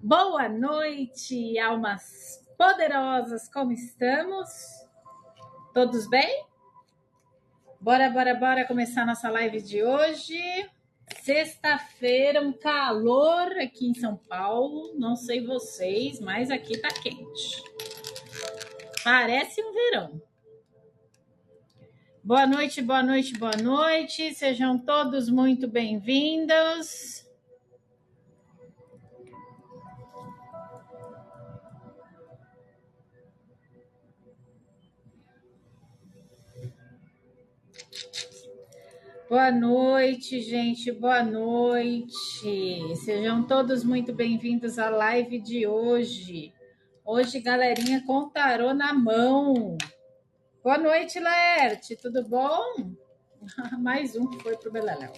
Boa noite, almas poderosas, como estamos? Todos bem? Bora começar nossa live de hoje. Sexta-feira, um calor aqui em São Paulo. Não sei vocês, mas aqui tá quente. Parece um verão. Boa noite. Sejam todos muito bem-vindos. Boa noite, gente. Boa noite. Sejam todos muito bem-vindos à live de hoje. Hoje, galerinha, com tarô na mão. Boa noite, Laerte. Tudo bom? Mais um que foi pro Beleléu.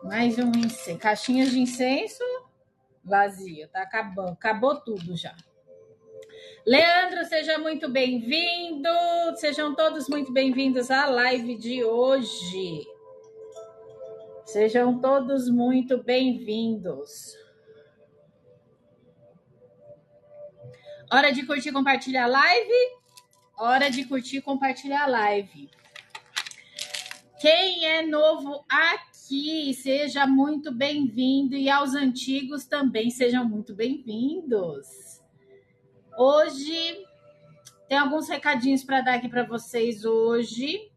Mais um incenso. Caixinhas de incenso vazio. Tá acabando. Acabou tudo já. Leandro, seja muito bem-vindo. Sejam todos muito bem-vindos à live de hoje. Sejam todos muito bem-vindos. Hora de curtir e compartilhar a live? Hora de curtir e compartilhar a live. Quem é novo aqui, seja muito bem-vindo. E aos antigos também sejam muito bem-vindos. Hoje tem alguns recadinhos para dar aqui para vocês hoje.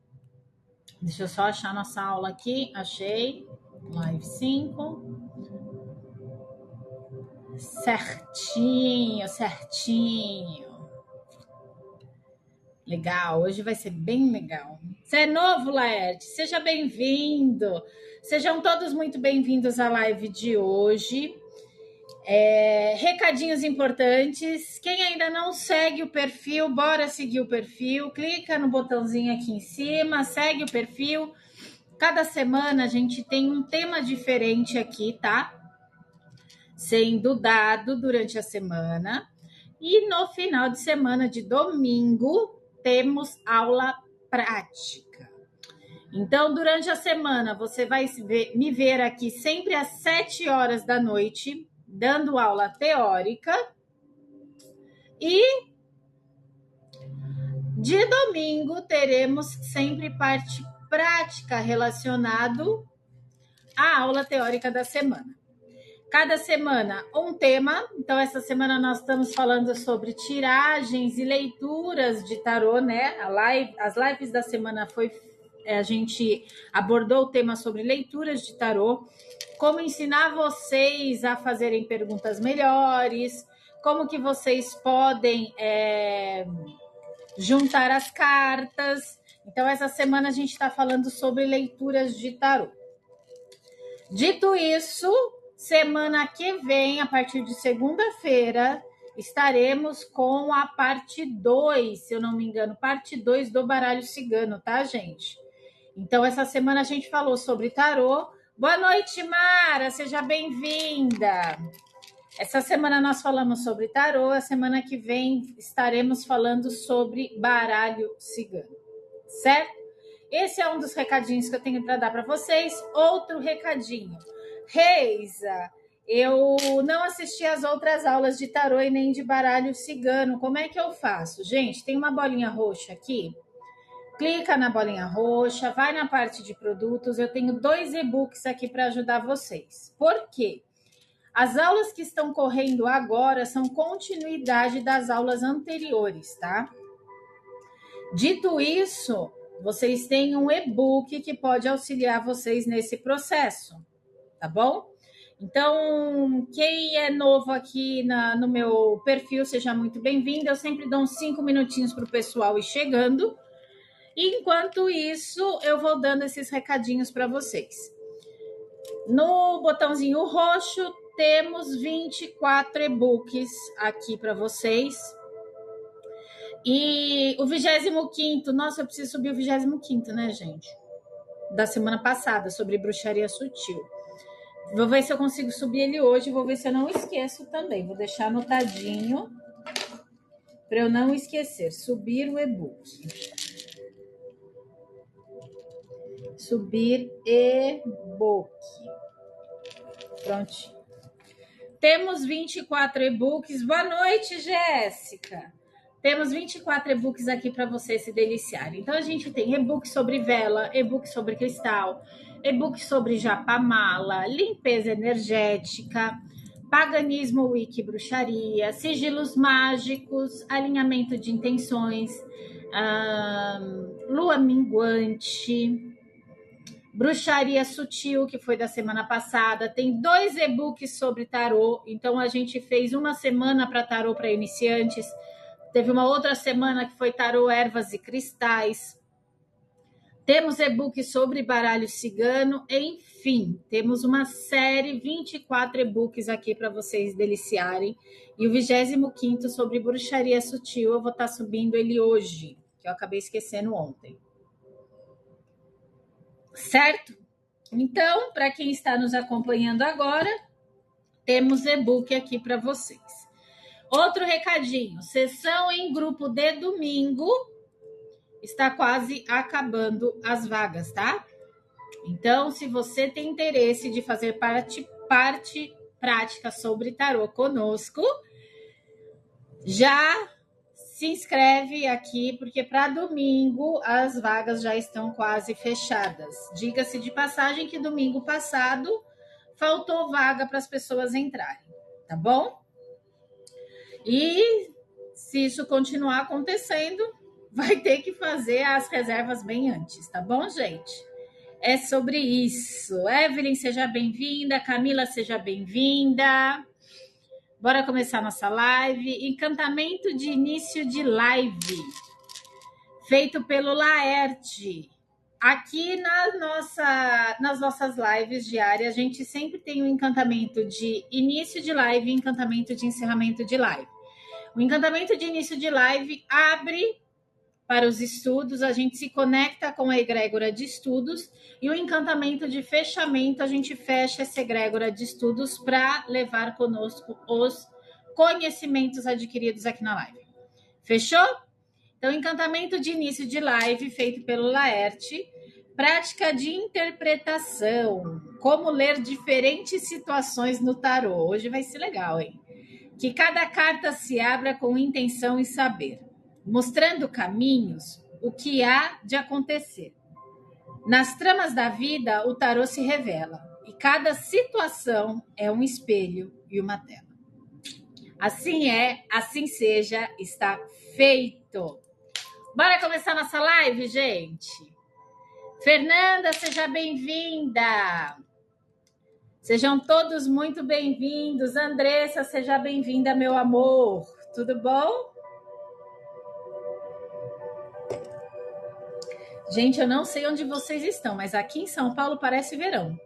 Deixa eu só achar nossa aula aqui. Achei. Live 5. Certinho. Legal, hoje vai ser bem legal. Você é novo, Laerte? Seja bem-vindo. Sejam todos muito bem-vindos à live de hoje. Recadinhos importantes. Quem ainda não segue o perfil, bora seguir o perfil. Clica no botãozinho aqui em cima, segue o perfil. Cada semana a gente tem um tema diferente aqui, tá? Sendo dado durante a semana. E no final de semana, de domingo, temos aula prática. Então, durante a semana, você vai me ver aqui sempre às 7 horas da noite, dando aula teórica. E de domingo, teremos sempre parte prática relacionado à aula teórica da semana. Cada semana um tema. Então, essa semana nós estamos falando sobre tiragens e leituras de tarô, né? As lives da semana a gente abordou o tema sobre leituras de tarô, como ensinar vocês a fazerem perguntas melhores, como que vocês podem juntar as cartas. Então, essa semana a gente está falando sobre leituras de tarô. Dito isso, semana que vem, a partir de segunda-feira, estaremos com a parte 2, se eu não me engano, parte 2 do baralho cigano, tá, gente? Então, essa semana a gente falou sobre tarô. Boa noite, Mara, seja bem-vinda. Essa semana nós falamos sobre tarô, a semana que vem estaremos falando sobre baralho cigano, certo? Esse é um dos recadinhos que eu tenho para dar para vocês. Outro recadinho. Reisa, eu não assisti às outras aulas de tarô e nem de baralho cigano. Como é que eu faço? Gente, tem uma bolinha roxa aqui. Clica na bolinha roxa, vai na parte de produtos. Eu tenho 2 e-books aqui para ajudar vocês. Por quê? As aulas que estão correndo agora são continuidade das aulas anteriores, tá? Dito isso, vocês têm um e-book que pode auxiliar vocês nesse processo, tá bom? Então, quem é novo aqui no meu perfil, seja muito bem-vindo. Eu sempre dou uns 5 minutinhos para o pessoal ir chegando. E, enquanto isso, eu vou dando esses recadinhos para vocês. No botãozinho roxo, temos 24 e-books aqui para vocês. E o 25º, nossa, eu preciso subir o 25º, né, gente? Da semana passada, sobre bruxaria sutil. Vou ver se eu consigo subir ele hoje, vou ver se eu não esqueço também. Vou deixar anotadinho para eu não esquecer. Subir o e-book. Subir e-book. Prontinho. Temos 24 e-books. Boa noite, Jéssica. Temos 24 e-books aqui para você se deliciar. Então, a gente tem e-book sobre vela, e-book sobre cristal, e-book sobre japamala, limpeza energética, paganismo, wiki, bruxaria, sigilos mágicos, alinhamento de intenções, lua minguante, bruxaria sutil, que foi da semana passada. Tem 2 e-books sobre tarô. Então, a gente fez uma semana para tarô para iniciantes. Teve uma outra semana que foi tarô, ervas e cristais. Temos e-book sobre baralho cigano. Enfim, temos uma série, 24 e-books aqui para vocês deliciarem. E o 25º sobre bruxaria sutil, eu vou estar subindo ele hoje, que eu acabei esquecendo ontem. Certo? Então, para quem está nos acompanhando agora, temos e-book aqui para vocês. Outro recadinho, sessão em grupo de domingo, está quase acabando as vagas, tá? Então, se você tem interesse de fazer parte prática sobre tarô conosco, já se inscreve aqui, porque para domingo as vagas já estão quase fechadas. Diga-se de passagem que domingo passado faltou vaga para as pessoas entrarem, tá bom? E se isso continuar acontecendo, vai ter que fazer as reservas bem antes, tá bom, gente? É sobre isso. Evelyn, seja bem-vinda. Camila, seja bem-vinda. Bora começar nossa live. Encantamento de início de live, feito pelo Laerte. Aqui nas nossas lives diárias, a gente sempre tem um encantamento de início de live e encantamento de encerramento de live. O encantamento de início de live abre para os estudos, a gente se conecta com a egrégora de estudos, e o encantamento de fechamento, a gente fecha essa egrégora de estudos para levar conosco os conhecimentos adquiridos aqui na live. Fechou? Então, encantamento de início de live, feito pelo Laerte, prática de interpretação, como ler diferentes situações no tarô. Hoje vai ser legal, hein? Que cada carta se abra com intenção e saber, mostrando caminhos, o que há de acontecer. Nas tramas da vida, o tarô se revela, e cada situação é um espelho e uma tela. Assim é, assim seja, está feito. Bora começar nossa live, gente? Fernanda, seja bem-vinda. Sejam todos muito bem-vindos. Andressa, seja bem-vinda, meu amor. Tudo bom? Gente, eu não sei onde vocês estão, mas aqui em São Paulo parece verão.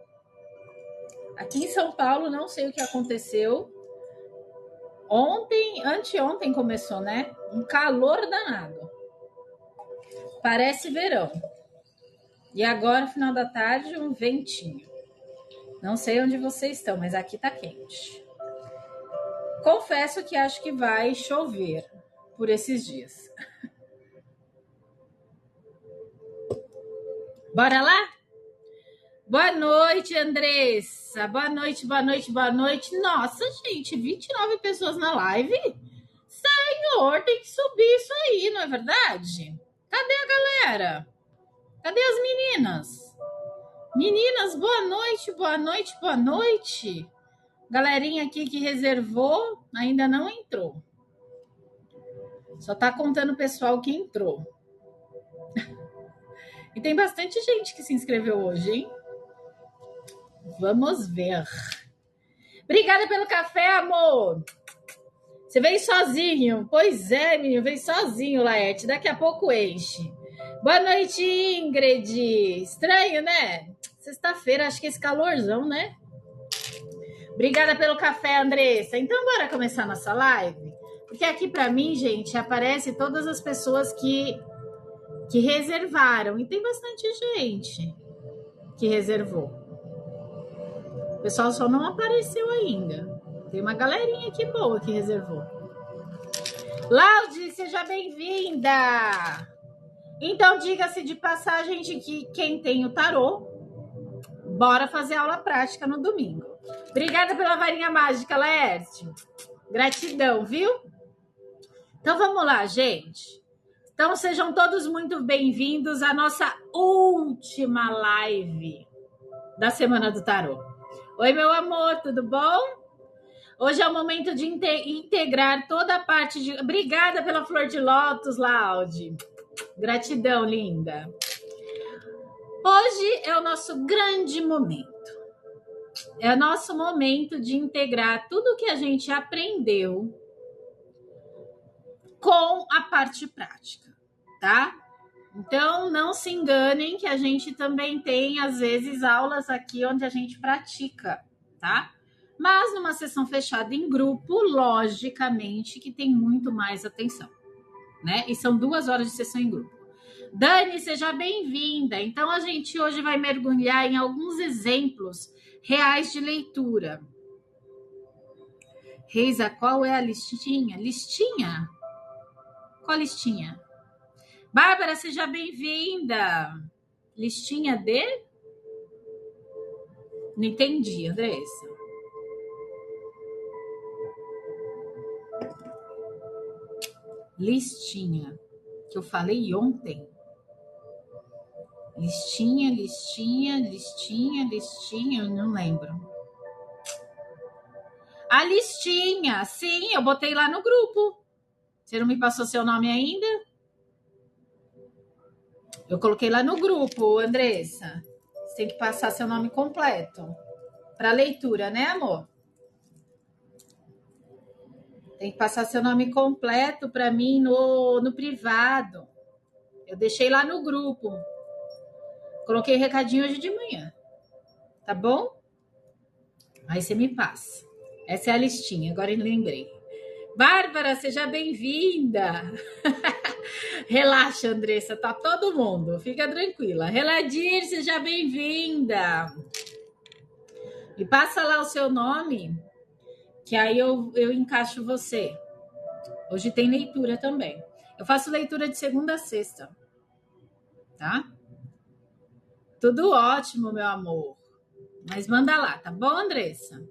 Aqui em São Paulo, não sei o que aconteceu. Anteontem começou, né? Um calor danado. Parece verão. E agora, final da tarde, um ventinho. Não sei onde vocês estão, mas aqui tá quente. Confesso que acho que vai chover por esses dias. Bora lá? Boa noite, Andressa. Boa noite, boa noite, boa noite. Nossa, gente, 29 pessoas na live? Senhor, tem que subir isso aí, não é verdade? Cadê a galera? Cadê as meninas? Meninas, boa noite, boa noite, boa noite. Galerinha aqui que reservou ainda não entrou. Só tá contando o pessoal que entrou. E tem bastante gente que se inscreveu hoje, hein? Vamos ver. Obrigada pelo café, amor. Você veio sozinho. Pois é, menino, veio sozinho, Laerte. Daqui a pouco enche. Boa noite, Ingrid. Estranho, né? Sexta-feira, acho que esse calorzão, né? Obrigada pelo café, Andressa. Então, bora começar nossa live? Porque aqui, para mim, gente, aparece todas as pessoas que reservaram. E tem bastante gente que reservou. O pessoal só não apareceu ainda. Tem uma galerinha aqui boa que reservou. Laudi, seja bem-vinda! Então, diga-se de passagem de que quem tem o tarô, bora fazer aula prática no domingo. Obrigada pela varinha mágica, Laerte. Gratidão, viu? Então vamos lá, gente. Então sejam todos muito bem-vindos à nossa última live da Semana do Tarô. Oi, meu amor, tudo bom? Hoje é o momento de integrar toda a parte de... Obrigada pela flor de lótus, Laude. Gratidão, linda. Hoje é o nosso grande momento. É o nosso momento de integrar tudo que a gente aprendeu com a parte prática, tá? Então, não se enganem que a gente também tem, às vezes, aulas aqui onde a gente pratica, tá? Mas numa sessão fechada em grupo, logicamente que tem muito mais atenção, né? E são 2 horas de sessão em grupo. Dani, seja bem-vinda. Então, a gente hoje vai mergulhar em alguns exemplos reais de leitura. Reisa, qual é a listinha? Listinha? Qual listinha? Bárbara, seja bem-vinda. Listinha de? Não entendi, Andressa. Listinha, que eu falei ontem. Listinha, eu não lembro. A listinha, sim, eu botei lá no grupo. Você não me passou seu nome ainda? Eu coloquei lá no grupo, Andressa. Você tem que passar seu nome completo para leitura, né, amor? Tem que passar seu nome completo para mim no privado. Eu deixei lá no grupo. Coloquei recadinho hoje de manhã. Tá bom? Aí você me passa. Essa é a listinha, agora eu lembrei. Bárbara, seja bem-vinda. Relaxa, Andressa, tá todo mundo. Fica tranquila. Reladir, seja bem-vinda. E passa lá o seu nome, que aí eu encaixo você. Hoje tem leitura também. Eu faço leitura de segunda a sexta. Tá? Tudo ótimo, meu amor. Mas manda lá, tá bom, Andressa?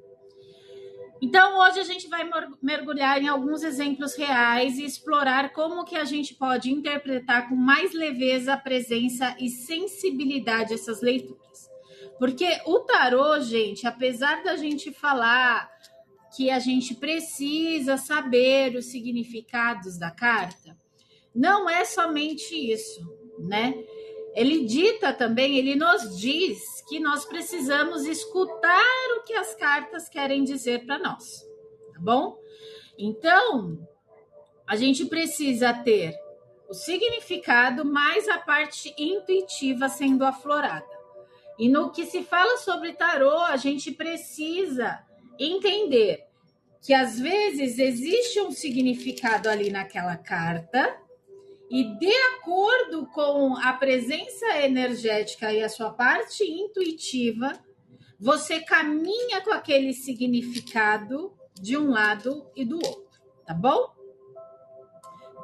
Então, hoje a gente vai mergulhar em alguns exemplos reais e explorar como que a gente pode interpretar com mais leveza, presença e sensibilidade essas leituras. Porque o tarô, gente, apesar da gente falar que a gente precisa saber os significados da carta, não é somente isso, né? Ele dita também, ele nos diz que nós precisamos escutar o que as cartas querem dizer para nós, tá bom? Então, a gente precisa ter o significado mais a parte intuitiva sendo aflorada. E no que se fala sobre tarô, a gente precisa entender que às vezes existe um significado ali naquela carta e de acordo com a presença energética e a sua parte intuitiva, você caminha com aquele significado de um lado e do outro, tá bom?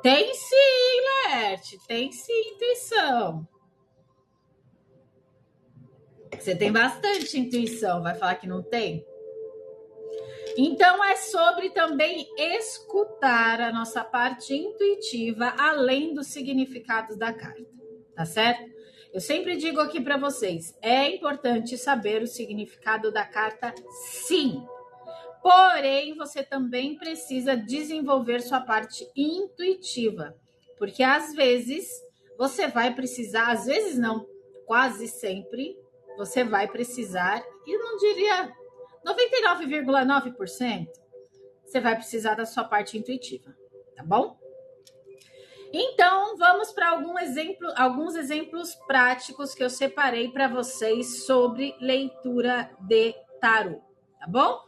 Tem sim, Laerte, tem sim intuição. Você tem bastante intuição, vai falar que não tem? Então, é sobre também escutar a nossa parte intuitiva, além dos significados da carta, tá certo? Eu sempre digo aqui para vocês, é importante saber o significado da carta, sim. Porém, você também precisa desenvolver sua parte intuitiva, porque às vezes você vai precisar, às vezes não, quase sempre, você vai precisar, e não diria 99,9%, você vai precisar da sua parte intuitiva, tá bom? Então, vamos para alguns exemplos práticos que eu separei para vocês sobre leitura de tarô, tá bom?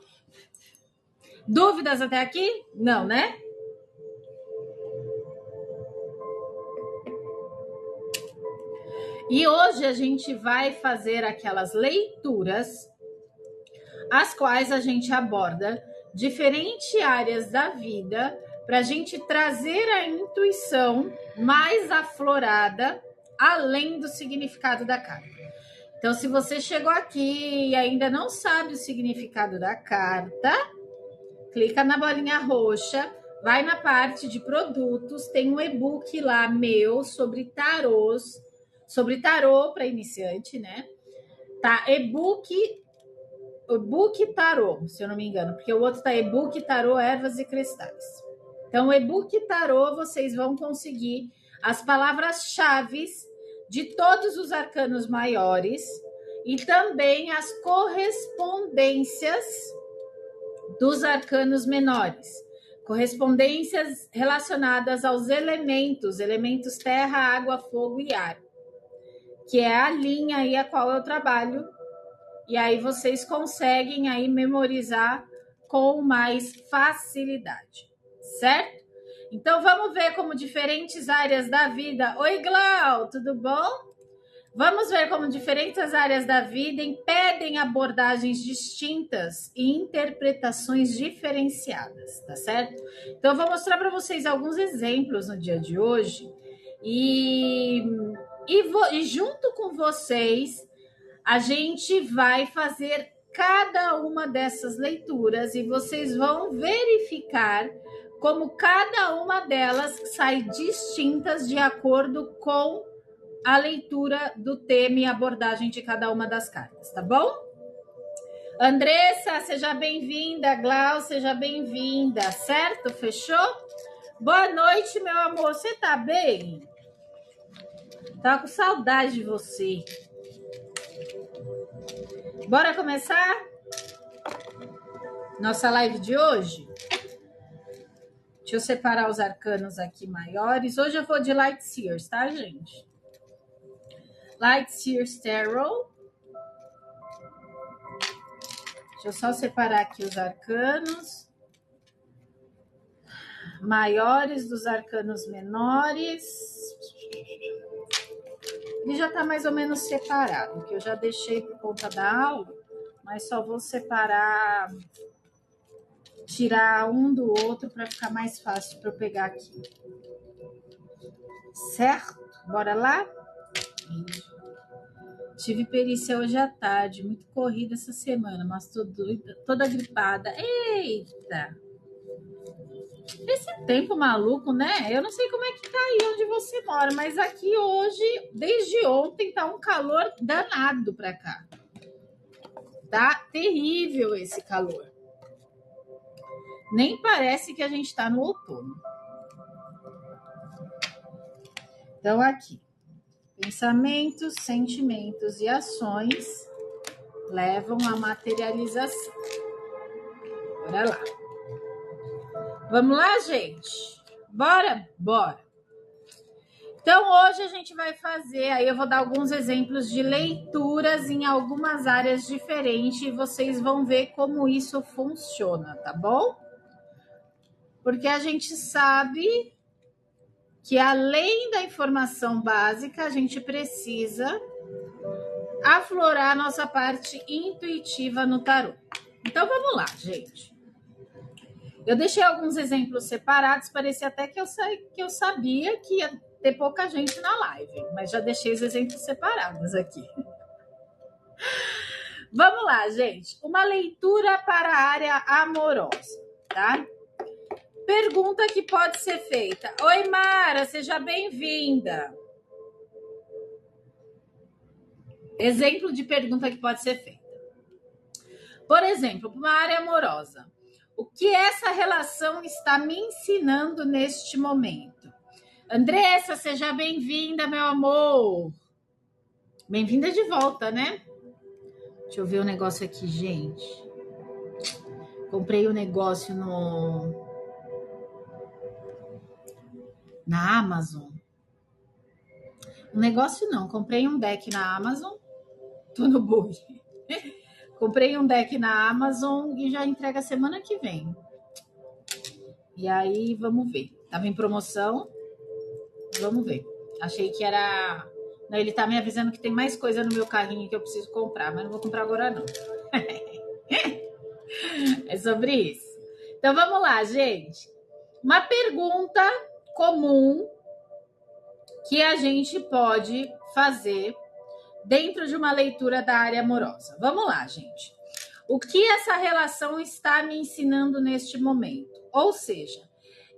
Dúvidas até aqui? Não, né? E hoje a gente vai fazer aquelas leituras as quais a gente aborda diferentes áreas da vida para a gente trazer a intuição mais aflorada, além do significado da carta. Então, se você chegou aqui e ainda não sabe o significado da carta, clica na bolinha roxa, vai na parte de produtos, tem um e-book lá meu sobre tarôs, sobre tarô para iniciante, né? Tá, e-book tarô, se eu não me engano, porque o outro tá e-book tarô, ervas e cristais. Então, o e-book tarô, vocês vão conseguir as palavras-chave de todos os arcanos maiores e também as correspondências dos arcanos menores. Correspondências relacionadas aos elementos terra, água, fogo e ar, que é a linha aí a qual eu trabalho. E aí vocês conseguem aí memorizar com mais facilidade, certo? Então vamos ver como diferentes áreas da vida... Oi, Glau, tudo bom? Vamos ver como diferentes áreas da vida impedem abordagens distintas e interpretações diferenciadas, tá certo? Então, eu vou mostrar para vocês alguns exemplos no dia de hoje e junto com vocês, a gente vai fazer cada uma dessas leituras e vocês vão verificar como cada uma delas sai distintas de acordo com a leitura do tema e abordagem de cada uma das cartas, tá bom? Andressa, seja bem-vinda. Glau, seja bem-vinda, certo? Fechou? Boa noite, meu amor. Você tá bem? Tava com saudade de você. Bora começar nossa live de hoje? Deixa eu separar os arcanos aqui maiores. Hoje eu vou de Light Seers, tá, gente? Light Seers Tarot. Deixa eu só separar aqui os arcanos maiores dos arcanos menores. Ele já tá mais ou menos separado, que eu já deixei por conta da aula, mas só vou separar, tirar um do outro para ficar mais fácil para eu pegar aqui. Certo? Bora lá? Tive perícia hoje à tarde, muito corrida essa semana, mas tô doida, toda gripada. Eita! Esse tempo maluco, né? Eu não sei como é que tá aí onde você mora, mas aqui hoje, desde ontem, tá um calor danado pra cá. Tá terrível esse calor. Nem parece que a gente tá no outono. Então, aqui. Pensamentos, sentimentos e ações levam à materialização. Bora lá. Vamos lá, gente? Bora? Bora. Então, hoje a gente vai fazer, aí eu vou dar alguns exemplos de leituras em algumas áreas diferentes e vocês vão ver como isso funciona, tá bom? Porque a gente sabe que além da informação básica, a gente precisa aflorar a nossa parte intuitiva no tarô. Então, vamos lá, gente. Eu deixei alguns exemplos separados, parecia até que eu sabia que ia ter pouca gente na live, mas já deixei os exemplos separados aqui. Vamos lá, gente. Uma leitura para a área amorosa, tá? Pergunta que pode ser feita. Oi, Mara, seja bem-vinda. Exemplo de pergunta que pode ser feita. Por exemplo, uma área amorosa. O que essa relação está me ensinando neste momento? Andressa, seja bem-vinda, meu amor. Bem-vinda de volta, né? Deixa eu ver o negócio aqui, gente. Comprei um negócio na Amazon. Um negócio não, comprei um deck na Amazon. Tô no boi. Comprei um deck na Amazon e já entrega semana que vem. E aí, vamos ver. Tava em promoção. Vamos ver. Achei que era... Não, ele tá me avisando que tem mais coisa no meu carrinho que eu preciso comprar, mas não vou comprar agora, não. É sobre isso. Então, vamos lá, gente. Uma pergunta comum que a gente pode fazer dentro de uma leitura da área amorosa. Vamos lá, gente. O que essa relação está me ensinando neste momento? Ou seja,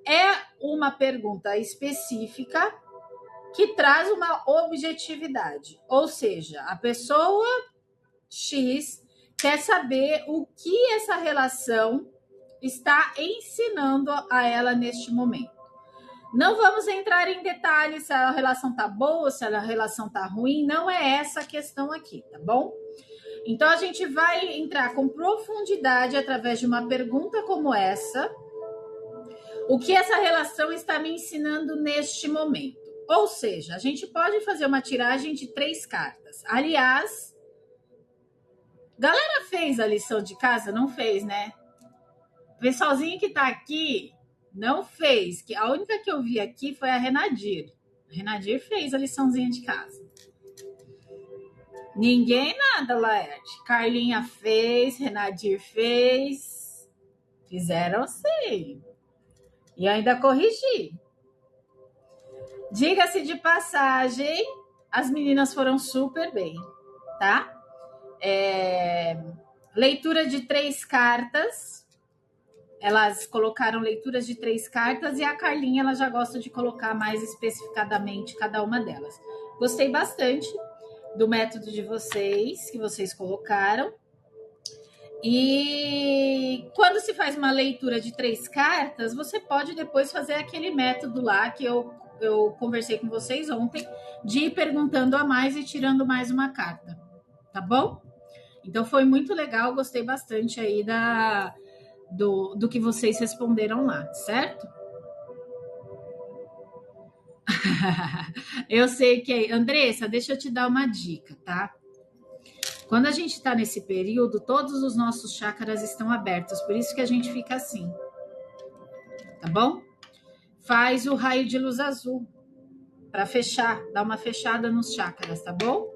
é uma pergunta específica que traz uma objetividade. Ou seja, a pessoa X quer saber o que essa relação está ensinando a ela neste momento. Não vamos entrar em detalhes se a relação tá boa, se a relação tá ruim, não é essa a questão aqui, tá bom? Então a gente vai entrar com profundidade através de uma pergunta como essa. O que essa relação está me ensinando neste momento? Ou seja, a gente pode fazer uma tiragem de 3 cartas. Aliás, galera fez a lição de casa? Não fez, né? O pessoalzinho que tá aqui não fez. A única que eu vi aqui foi a Renadir. A Renadir fez a liçãozinha de casa. Ninguém nada, Laerte. Carlinha fez, Renadir fez. Fizeram sim. E ainda corrigi. Diga-se de passagem, as meninas foram super bem, tá? Leitura de 3 cartas. Elas colocaram leituras de 3 cartas e a Carlinha ela já gosta de colocar mais especificadamente cada uma delas. Gostei bastante do método de vocês, que vocês colocaram. E quando se faz uma leitura de 3 cartas, você pode depois fazer aquele método lá que eu conversei com vocês ontem, de ir perguntando a mais e tirando mais uma carta, tá bom? Então foi muito legal, gostei bastante aí do que vocês responderam lá, certo? Eu sei que... Andressa, deixa eu te dar uma dica, tá? Quando a gente tá nesse período, todos os nossos chakras estão abertos, por isso que a gente fica assim, tá bom? Faz o raio de luz azul para fechar, dar uma fechada nos chakras, tá bom?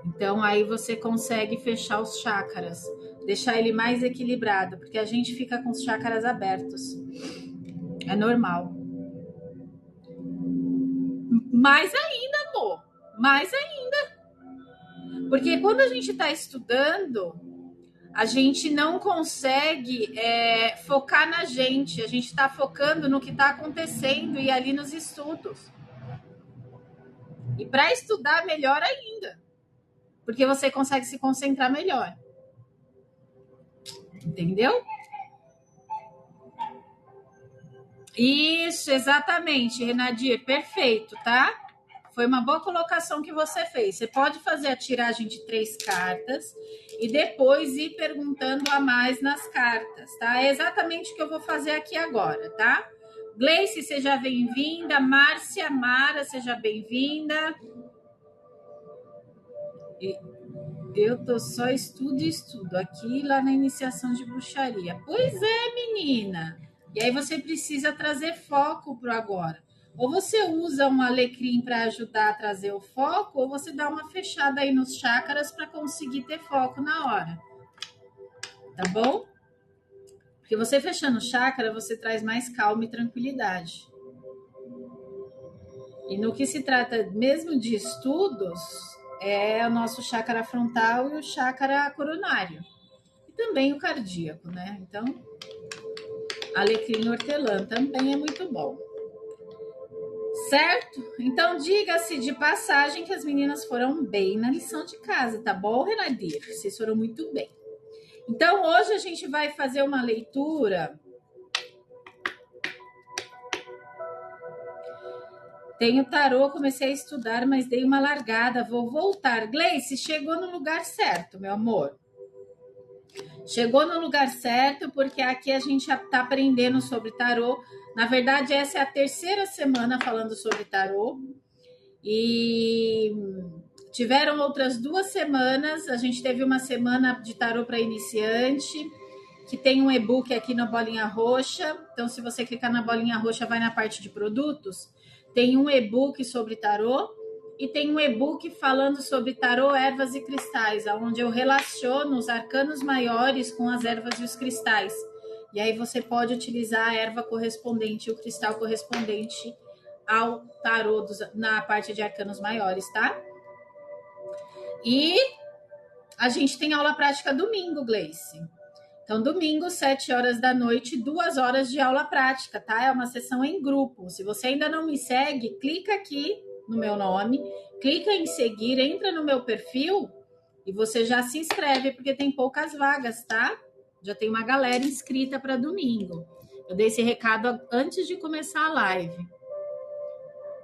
Então aí você consegue fechar os chakras, deixar ele mais equilibrado, porque a gente fica com os chakras abertos. É normal. Mais ainda, amor. Mais ainda. Porque quando a gente está estudando, a gente não consegue focar na gente. A gente está focando no que está acontecendo e ali nos estudos. E para estudar, melhor ainda. Porque você consegue se concentrar melhor. Entendeu? Isso, exatamente, Renadir, perfeito, tá? Foi uma boa colocação que você fez. Você pode fazer a tiragem de 3 cartas e depois ir perguntando a mais nas cartas, tá? É exatamente o que eu vou fazer aqui agora, tá? Gleice, seja bem-vinda. Márcia Mara, seja bem-vinda. Eu tô só estudo aqui lá na iniciação de bruxaria. Pois é, menina. E aí você precisa trazer foco pro agora. Ou você usa um alecrim para ajudar a trazer o foco, ou você dá uma fechada aí nos chakras para conseguir ter foco na hora. Tá bom? Porque você fechando o chakra, você traz mais calma e tranquilidade. E no que se trata mesmo de estudos, é o nosso chakra frontal e o chakra coronário. E também o cardíaco, né? Então, alecrim hortelã também é muito bom. Certo? Então, diga-se de passagem que as meninas foram bem na lição de casa, tá bom, Renadir? Vocês foram muito bem. Então, hoje a gente vai fazer uma leitura. Tenho tarô, comecei a estudar, mas dei uma largada, vou voltar. Gleice, chegou no lugar certo, meu amor. Chegou no lugar certo, porque aqui a gente já está aprendendo sobre tarô. Na verdade, essa é a 3ª semana falando sobre tarô. E tiveram outras 2 semanas. A gente teve uma semana de tarô para iniciante, que tem um e-book aqui na bolinha roxa. Então, se você clicar na bolinha roxa, vai na parte de produtos. Tem um e-book sobre tarô. E tem um e-book falando sobre tarô, ervas e cristais, onde eu relaciono os arcanos maiores com as ervas e os cristais. E aí você pode utilizar a erva correspondente e o cristal correspondente ao tarô na parte de arcanos maiores, tá? E a gente tem aula prática domingo, Gleice. Então, domingo, 7 horas da noite, 2 horas de aula prática, tá? É uma sessão em grupo. Se você ainda não me segue, clica aqui no meu nome, clica em seguir, entra no meu perfil e você já se inscreve, porque tem poucas vagas, tá? Já tem uma galera inscrita para domingo. Eu dei esse recado antes de começar a live.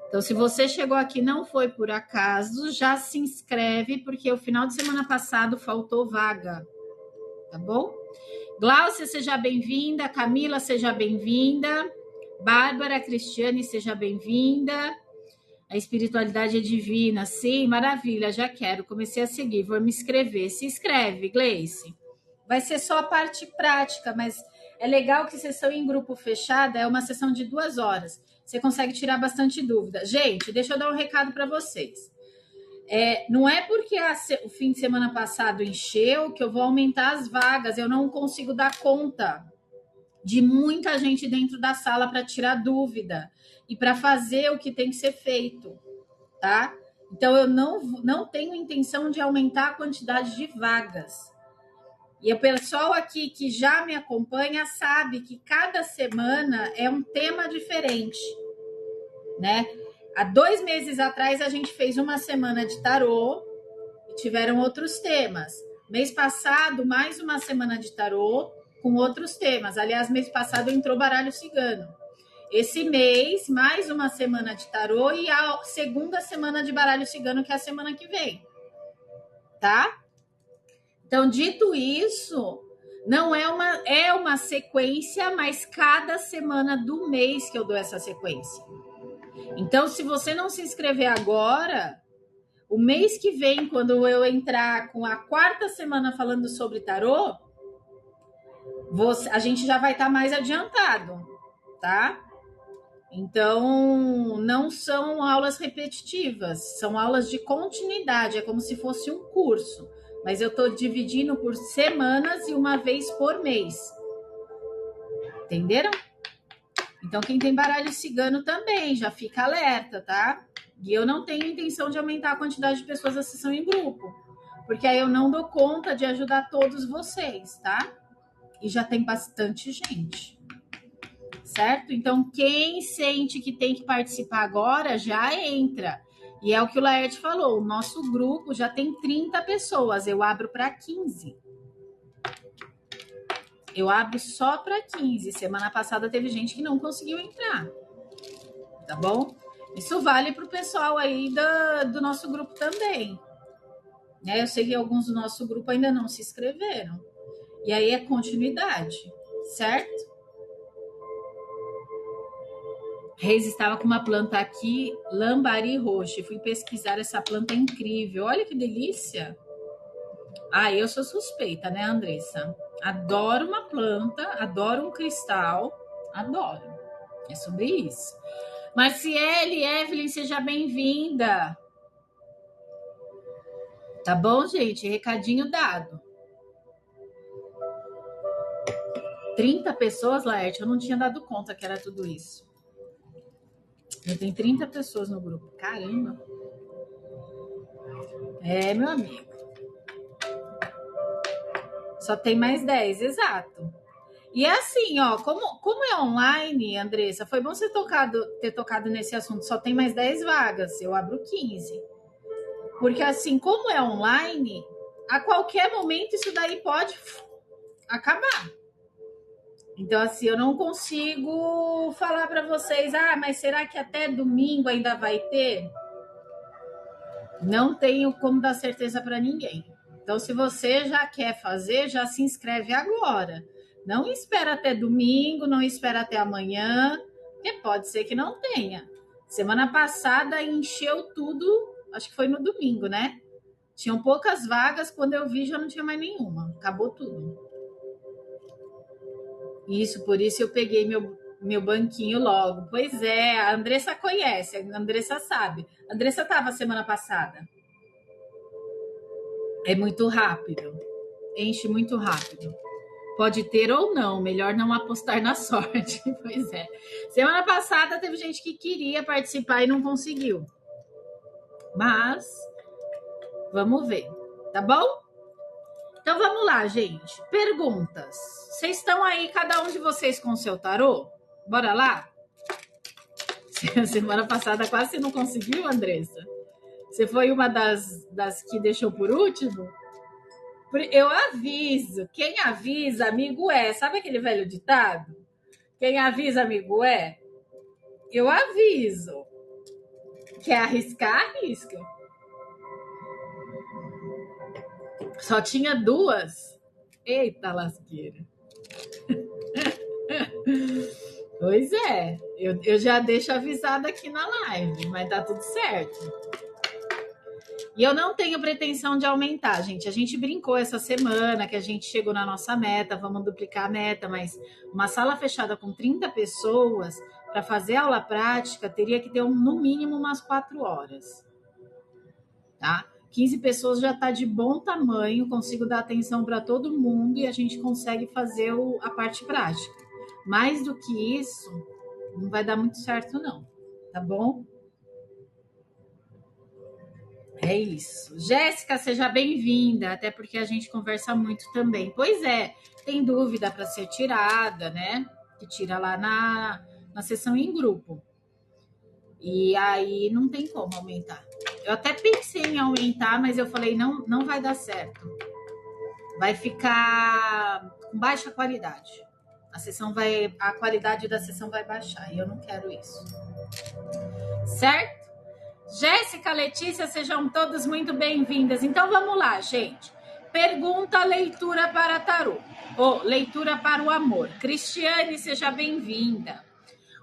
Então, se você chegou aqui e não foi por acaso, já se inscreve, porque o final de semana passado faltou vaga, tá bom? Gláucia, seja bem-vinda. Camila, seja bem-vinda. Bárbara, Cristiane, seja bem-vinda. A espiritualidade é divina. Sim, maravilha, já quero. Comecei a seguir, vou me inscrever. Se inscreve, Gleice. Vai ser só a parte prática, mas é legal que sessão em grupo fechada é uma sessão de 2 horas. Você consegue tirar bastante dúvida. Gente, deixa eu dar um recado para vocês. Não é porque o fim de semana passado encheu que eu vou aumentar as vagas. Eu não consigo dar conta de muita gente dentro da sala para tirar dúvida e para fazer o que tem que ser feito, tá? Então, eu não tenho intenção de aumentar a quantidade de vagas. E o pessoal aqui que já me acompanha sabe que cada semana é um tema diferente, né? Há 2 meses atrás, a gente fez uma semana de tarô e tiveram outros temas. Mês passado, mais uma semana de tarô com outros temas. Aliás, mês passado entrou baralho cigano. Esse mês, mais uma semana de tarô e a segunda semana de baralho cigano, que é a semana que vem. Tá? Então, dito isso, não é uma sequência, mas cada semana do mês que eu dou essa sequência. Então, se você não se inscrever agora, o mês que vem, quando eu entrar com a 4ª semana falando sobre tarô, a gente já vai estar mais adiantado, tá? Então, não são aulas repetitivas, são aulas de continuidade, é como se fosse um curso, mas eu estou dividindo por semanas e uma vez por mês. Entenderam? Então, quem tem baralho cigano também, já fica alerta, tá? E eu não tenho intenção de aumentar a quantidade de pessoas da sessão em grupo, porque aí eu não dou conta de ajudar todos vocês, tá? E já tem bastante gente, certo? Então, quem sente que tem que participar agora, já entra. E é o que o Laerte falou, o nosso grupo já tem 30 pessoas, eu abro para 15. Eu abro só para 15. Semana passada teve gente que não conseguiu entrar. Tá bom? Isso vale para o pessoal aí do nosso grupo também. Eu sei que alguns do nosso grupo ainda não se inscreveram. E aí é continuidade, certo? Reis estava com uma planta aqui, lambari roxo. Fui pesquisar essa planta, é incrível. Olha que delícia. Eu sou suspeita, né, Andressa? Adoro uma planta, adoro um cristal, adoro. É sobre isso. Marciele, Evelyn, seja bem-vinda. Tá bom, gente? Recadinho dado. 30 pessoas, Laerte, eu não tinha dado conta que era tudo isso. Eu tenho 30 pessoas no grupo. Caramba. Meu amigo. Só tem mais 10, exato. E é assim, ó, como é online, Andressa, foi bom você ter tocado nesse assunto. Só tem mais 10 vagas, eu abro 15. Porque assim, como é online, a qualquer momento isso daí pode acabar. Então, assim, eu não consigo falar para vocês, mas será que até domingo ainda vai ter? Não tenho como dar certeza para ninguém. Então, se você já quer fazer, já se inscreve agora. Não espera até domingo, não espera até amanhã, porque pode ser que não tenha. Semana passada encheu tudo, acho que foi no domingo, né? Tinham poucas vagas, quando eu vi já não tinha mais nenhuma. Acabou tudo. Por isso eu peguei meu banquinho logo. Pois é, a Andressa conhece, a Andressa sabe. A Andressa estava semana passada. É muito rápido. Enche muito rápido. Pode ter ou não, melhor não apostar na sorte. Pois é. Semana passada teve gente que queria participar e não conseguiu. Mas vamos ver, tá bom? Então vamos lá, gente. Perguntas. Vocês estão aí, cada um de vocês com o seu tarô? Bora lá? Semana passada quase você não conseguiu, Andressa. Você foi uma das que deixou por último? Eu aviso. Quem avisa, amigo é. Sabe aquele velho ditado? Quem avisa, amigo é? Eu aviso. Quer arriscar, arrisca. Só tinha duas. Eita lasqueira. Pois é. Eu já deixo avisado aqui na live, mas tá tudo certo. E eu não tenho pretensão de aumentar, gente. A gente brincou essa semana que a gente chegou na nossa meta, vamos duplicar a meta, mas uma sala fechada com 30 pessoas para fazer aula prática teria que ter no mínimo umas 4 horas. Tá? 15 pessoas já está de bom tamanho, consigo dar atenção para todo mundo e a gente consegue fazer a parte prática. Mais do que isso, não vai dar muito certo, não. Tá bom? É isso. Jéssica, seja bem-vinda, até porque a gente conversa muito também. Pois é, tem dúvida para ser tirada, né? Que tira lá na sessão em grupo. E aí não tem como aumentar. Eu até pensei em aumentar, mas eu falei, não vai dar certo. Vai ficar com baixa qualidade. A qualidade da sessão vai baixar e eu não quero isso. Certo? Jéssica, Letícia, sejam todas muito bem-vindas. Então vamos lá, gente. Pergunta, leitura para tarô. Ou leitura para o amor. Cristiane, seja bem-vinda.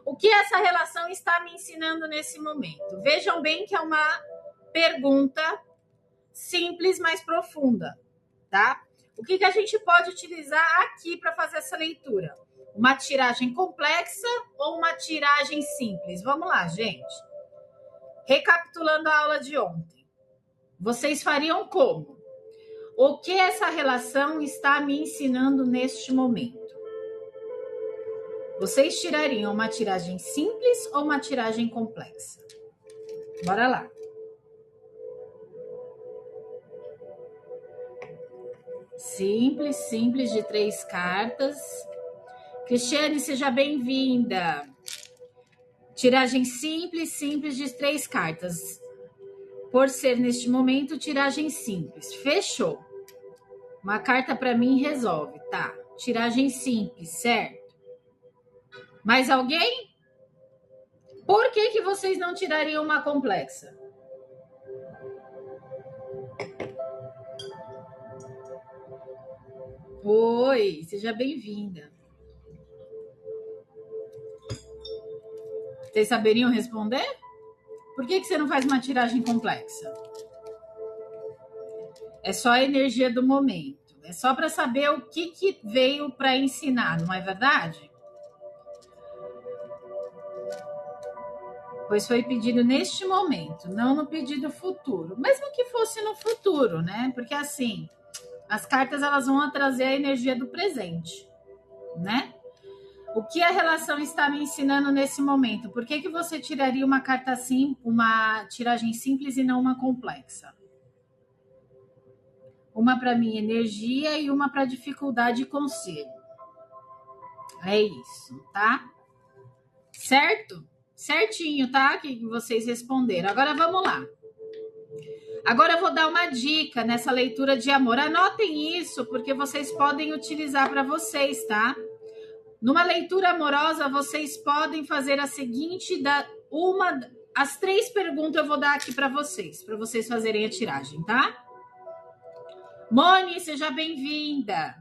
O que essa relação está me ensinando nesse momento? Vejam bem que é uma pergunta simples, mas profunda, tá? O que a gente pode utilizar aqui para fazer essa leitura? Uma tiragem complexa ou uma tiragem simples? Vamos lá, gente. Recapitulando a aula de ontem. Vocês fariam como? O que essa relação está me ensinando neste momento? Vocês tirariam uma tiragem simples ou uma tiragem complexa? Bora lá. Simples de 3 cartas. Cristiane, seja bem-vinda. Tiragem simples de 3 cartas. Por ser neste momento, tiragem simples. Fechou. Uma carta para mim resolve, tá? Tiragem simples, certo? Mais alguém? Por que vocês não tirariam uma complexa? Oi, seja bem-vinda. Vocês saberiam responder? Por que você não faz uma tiragem complexa? É só a energia do momento. É só para saber o que veio para ensinar, não é verdade? Pois foi pedido neste momento, não no pedido futuro. Mesmo que fosse no futuro, né? Porque assim, as cartas elas vão trazer a energia do presente, né? O que a relação está me ensinando nesse momento? Por que você tiraria uma carta assim, uma tiragem simples e não uma complexa? Uma para mim energia e uma para dificuldade e conselho. É isso, tá? Certo? Certinho, tá? Que vocês responderam. Agora vamos lá. Agora eu vou dar uma dica nessa leitura de amor. Anotem isso, porque vocês podem utilizar para vocês, tá? Numa leitura amorosa, vocês podem fazer a seguinte, as 3 perguntas eu vou dar aqui para vocês fazerem a tiragem, tá? Moni, seja bem-vinda.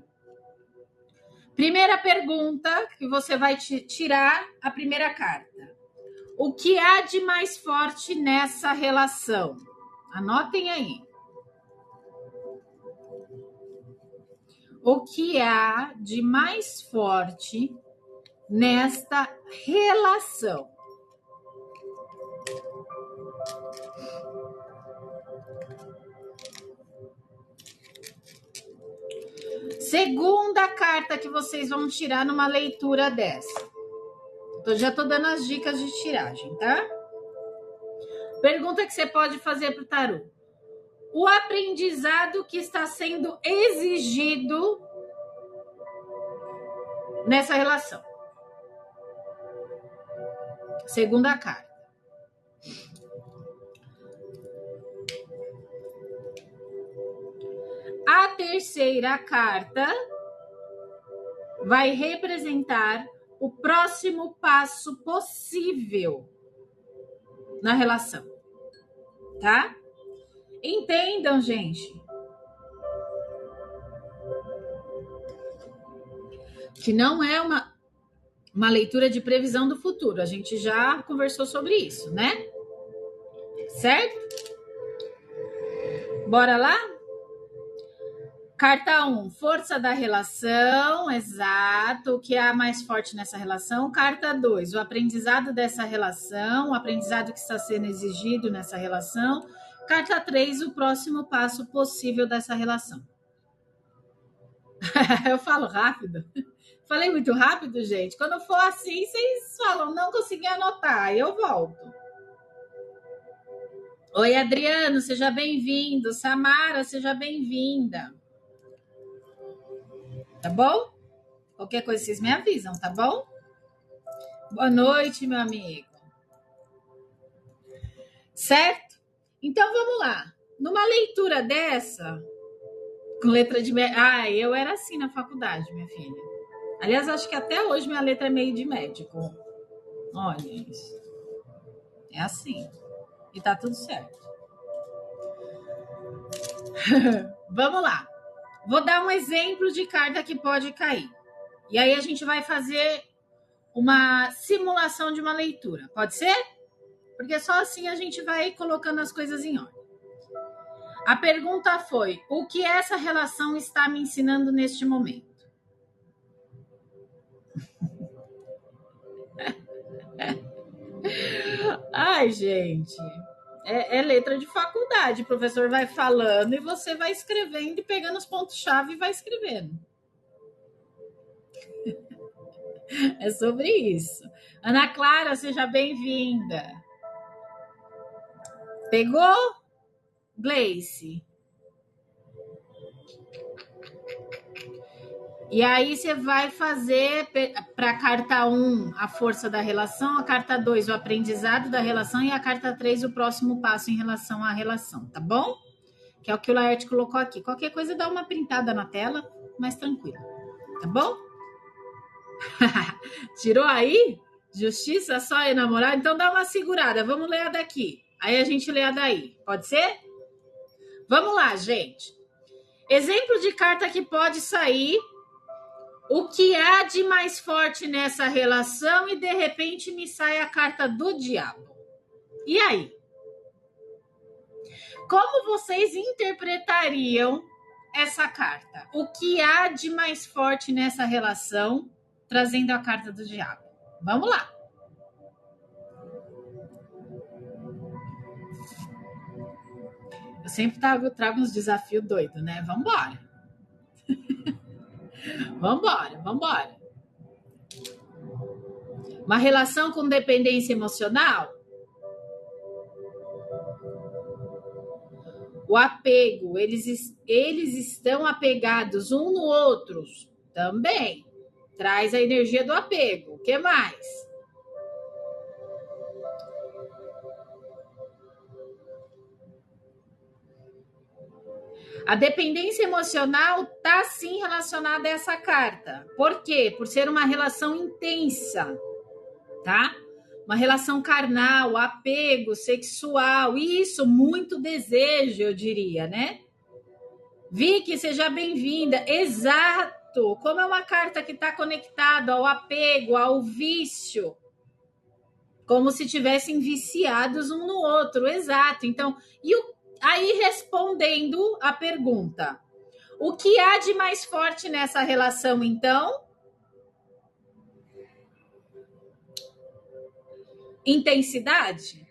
Primeira pergunta, que você vai tirar a primeira carta. O que há de mais forte nessa relação? Anotem aí. O que há de mais forte nesta relação? Segunda carta que vocês vão tirar numa leitura dessa. Já tô dando as dicas de tiragem, tá? Pergunta que você pode fazer pro tarô. O aprendizado que está sendo exigido nessa relação. Segunda carta. A terceira carta vai representar o próximo passo possível na relação, tá? Entendam, gente, que não é uma leitura de previsão do futuro. A gente já conversou sobre isso, né? Certo? Bora lá? Carta 1, força da relação, exato, o que há mais forte nessa relação. Carta 2, o aprendizado dessa relação, o aprendizado que está sendo exigido nessa relação. Carta 3, o próximo passo possível dessa relação. Eu falo rápido? Falei muito rápido, gente? Quando for assim, vocês falam, não consegui anotar, aí eu volto. Oi, Adriano, seja bem-vindo. Samara, seja bem-vinda. Tá bom? Qualquer coisa vocês me avisam, tá bom? Boa noite, meu amigo. Certo? Então, vamos lá. Numa leitura dessa, com letra de... eu era assim na faculdade, minha filha. Aliás, acho que até hoje minha letra é meio de médico. Olha isso. É assim. E tá tudo certo. Vamos lá. Vou dar um exemplo de carta que pode cair. E aí a gente vai fazer uma simulação de uma leitura. Pode ser? Porque só assim a gente vai colocando as coisas em ordem. A pergunta foi: o que essa relação está me ensinando neste momento? Ai, gente. É letra de faculdade. O professor vai falando e você vai escrevendo e pegando os pontos-chave e vai escrevendo. É sobre isso. Ana Clara, seja bem-vinda. Pegou? Gleice. E aí você vai fazer para a carta 1 a força da relação, a carta 2 o aprendizado da relação e a carta 3 o próximo passo em relação à relação, tá bom? Que é o que o Laerte colocou aqui. Qualquer coisa dá uma printada na tela, mais tranquilo, tá bom? Tirou aí? Justiça só enamorar? Então dá uma segurada, vamos ler a daqui. Aí a gente lê a daí, pode ser? Vamos lá, gente. Exemplo de carta que pode sair. O que há de mais forte nessa relação e de repente me sai a carta do diabo. E aí? Como vocês interpretariam essa carta? O que há de mais forte nessa relação, trazendo a carta do diabo? Vamos lá. Eu sempre trago uns desafios doidos, né? Vambora. Vambora. Uma relação com dependência emocional? O apego, eles estão apegados um no outro? Também. Traz a energia do apego. O que mais? A dependência emocional está sim relacionada a essa carta. Por quê? Por ser uma relação intensa, tá? Uma relação carnal, apego, sexual, isso, muito desejo, eu diria, né? Vicky, seja bem-vinda. Exato! Como é uma carta que está conectada ao apego, ao vício, como se tivessem viciados um no outro, exato. Então, aí respondendo a pergunta, o que há de mais forte nessa relação, então? Intensidade?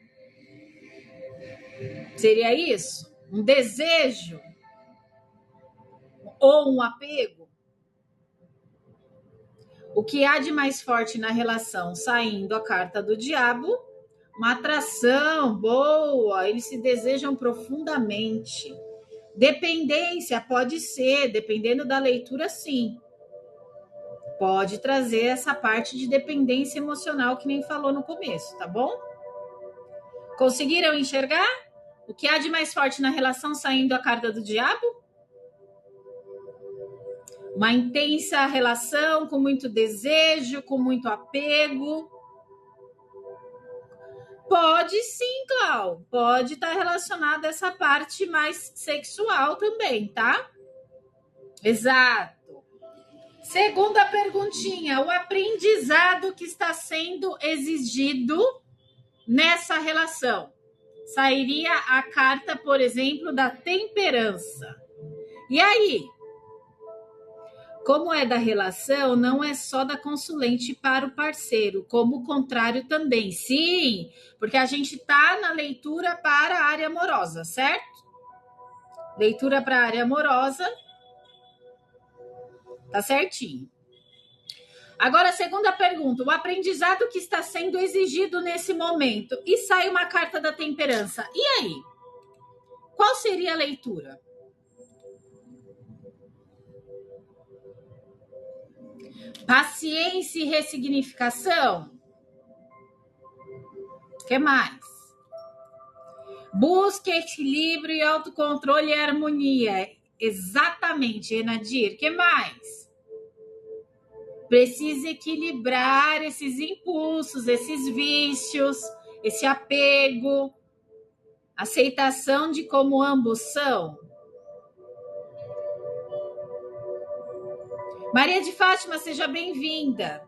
Seria isso? Um desejo? Ou um apego? O que há de mais forte na relação? Saindo a carta do diabo, uma atração boa, eles se desejam profundamente. Dependência pode ser, dependendo da leitura, sim. Pode trazer essa parte de dependência emocional que nem falou no começo, tá bom? Conseguiram enxergar? O que há de mais forte na relação saindo a carta do diabo? Uma intensa relação com muito desejo, com muito apego. Pode sim, Clau. Pode estar relacionada a essa parte mais sexual também, tá? Exato. Segunda perguntinha, o aprendizado que está sendo exigido nessa relação. Sairia a carta, por exemplo, da temperança. E aí? Como é da relação, não é só da consulente para o parceiro, como o contrário também. Sim, porque a gente está na leitura para a área amorosa, certo? Leitura para a área amorosa. Tá certinho. Agora, a segunda pergunta. O aprendizado que está sendo exigido nesse momento. E sai uma carta da temperança. E aí? Qual seria a leitura? Paciência e ressignificação? O que mais? Busque equilíbrio e autocontrole e harmonia. Exatamente, Enadir. O que mais? Precisa equilibrar esses impulsos, esses vícios, esse apego, aceitação de como ambos são. Maria de Fátima, seja bem-vinda.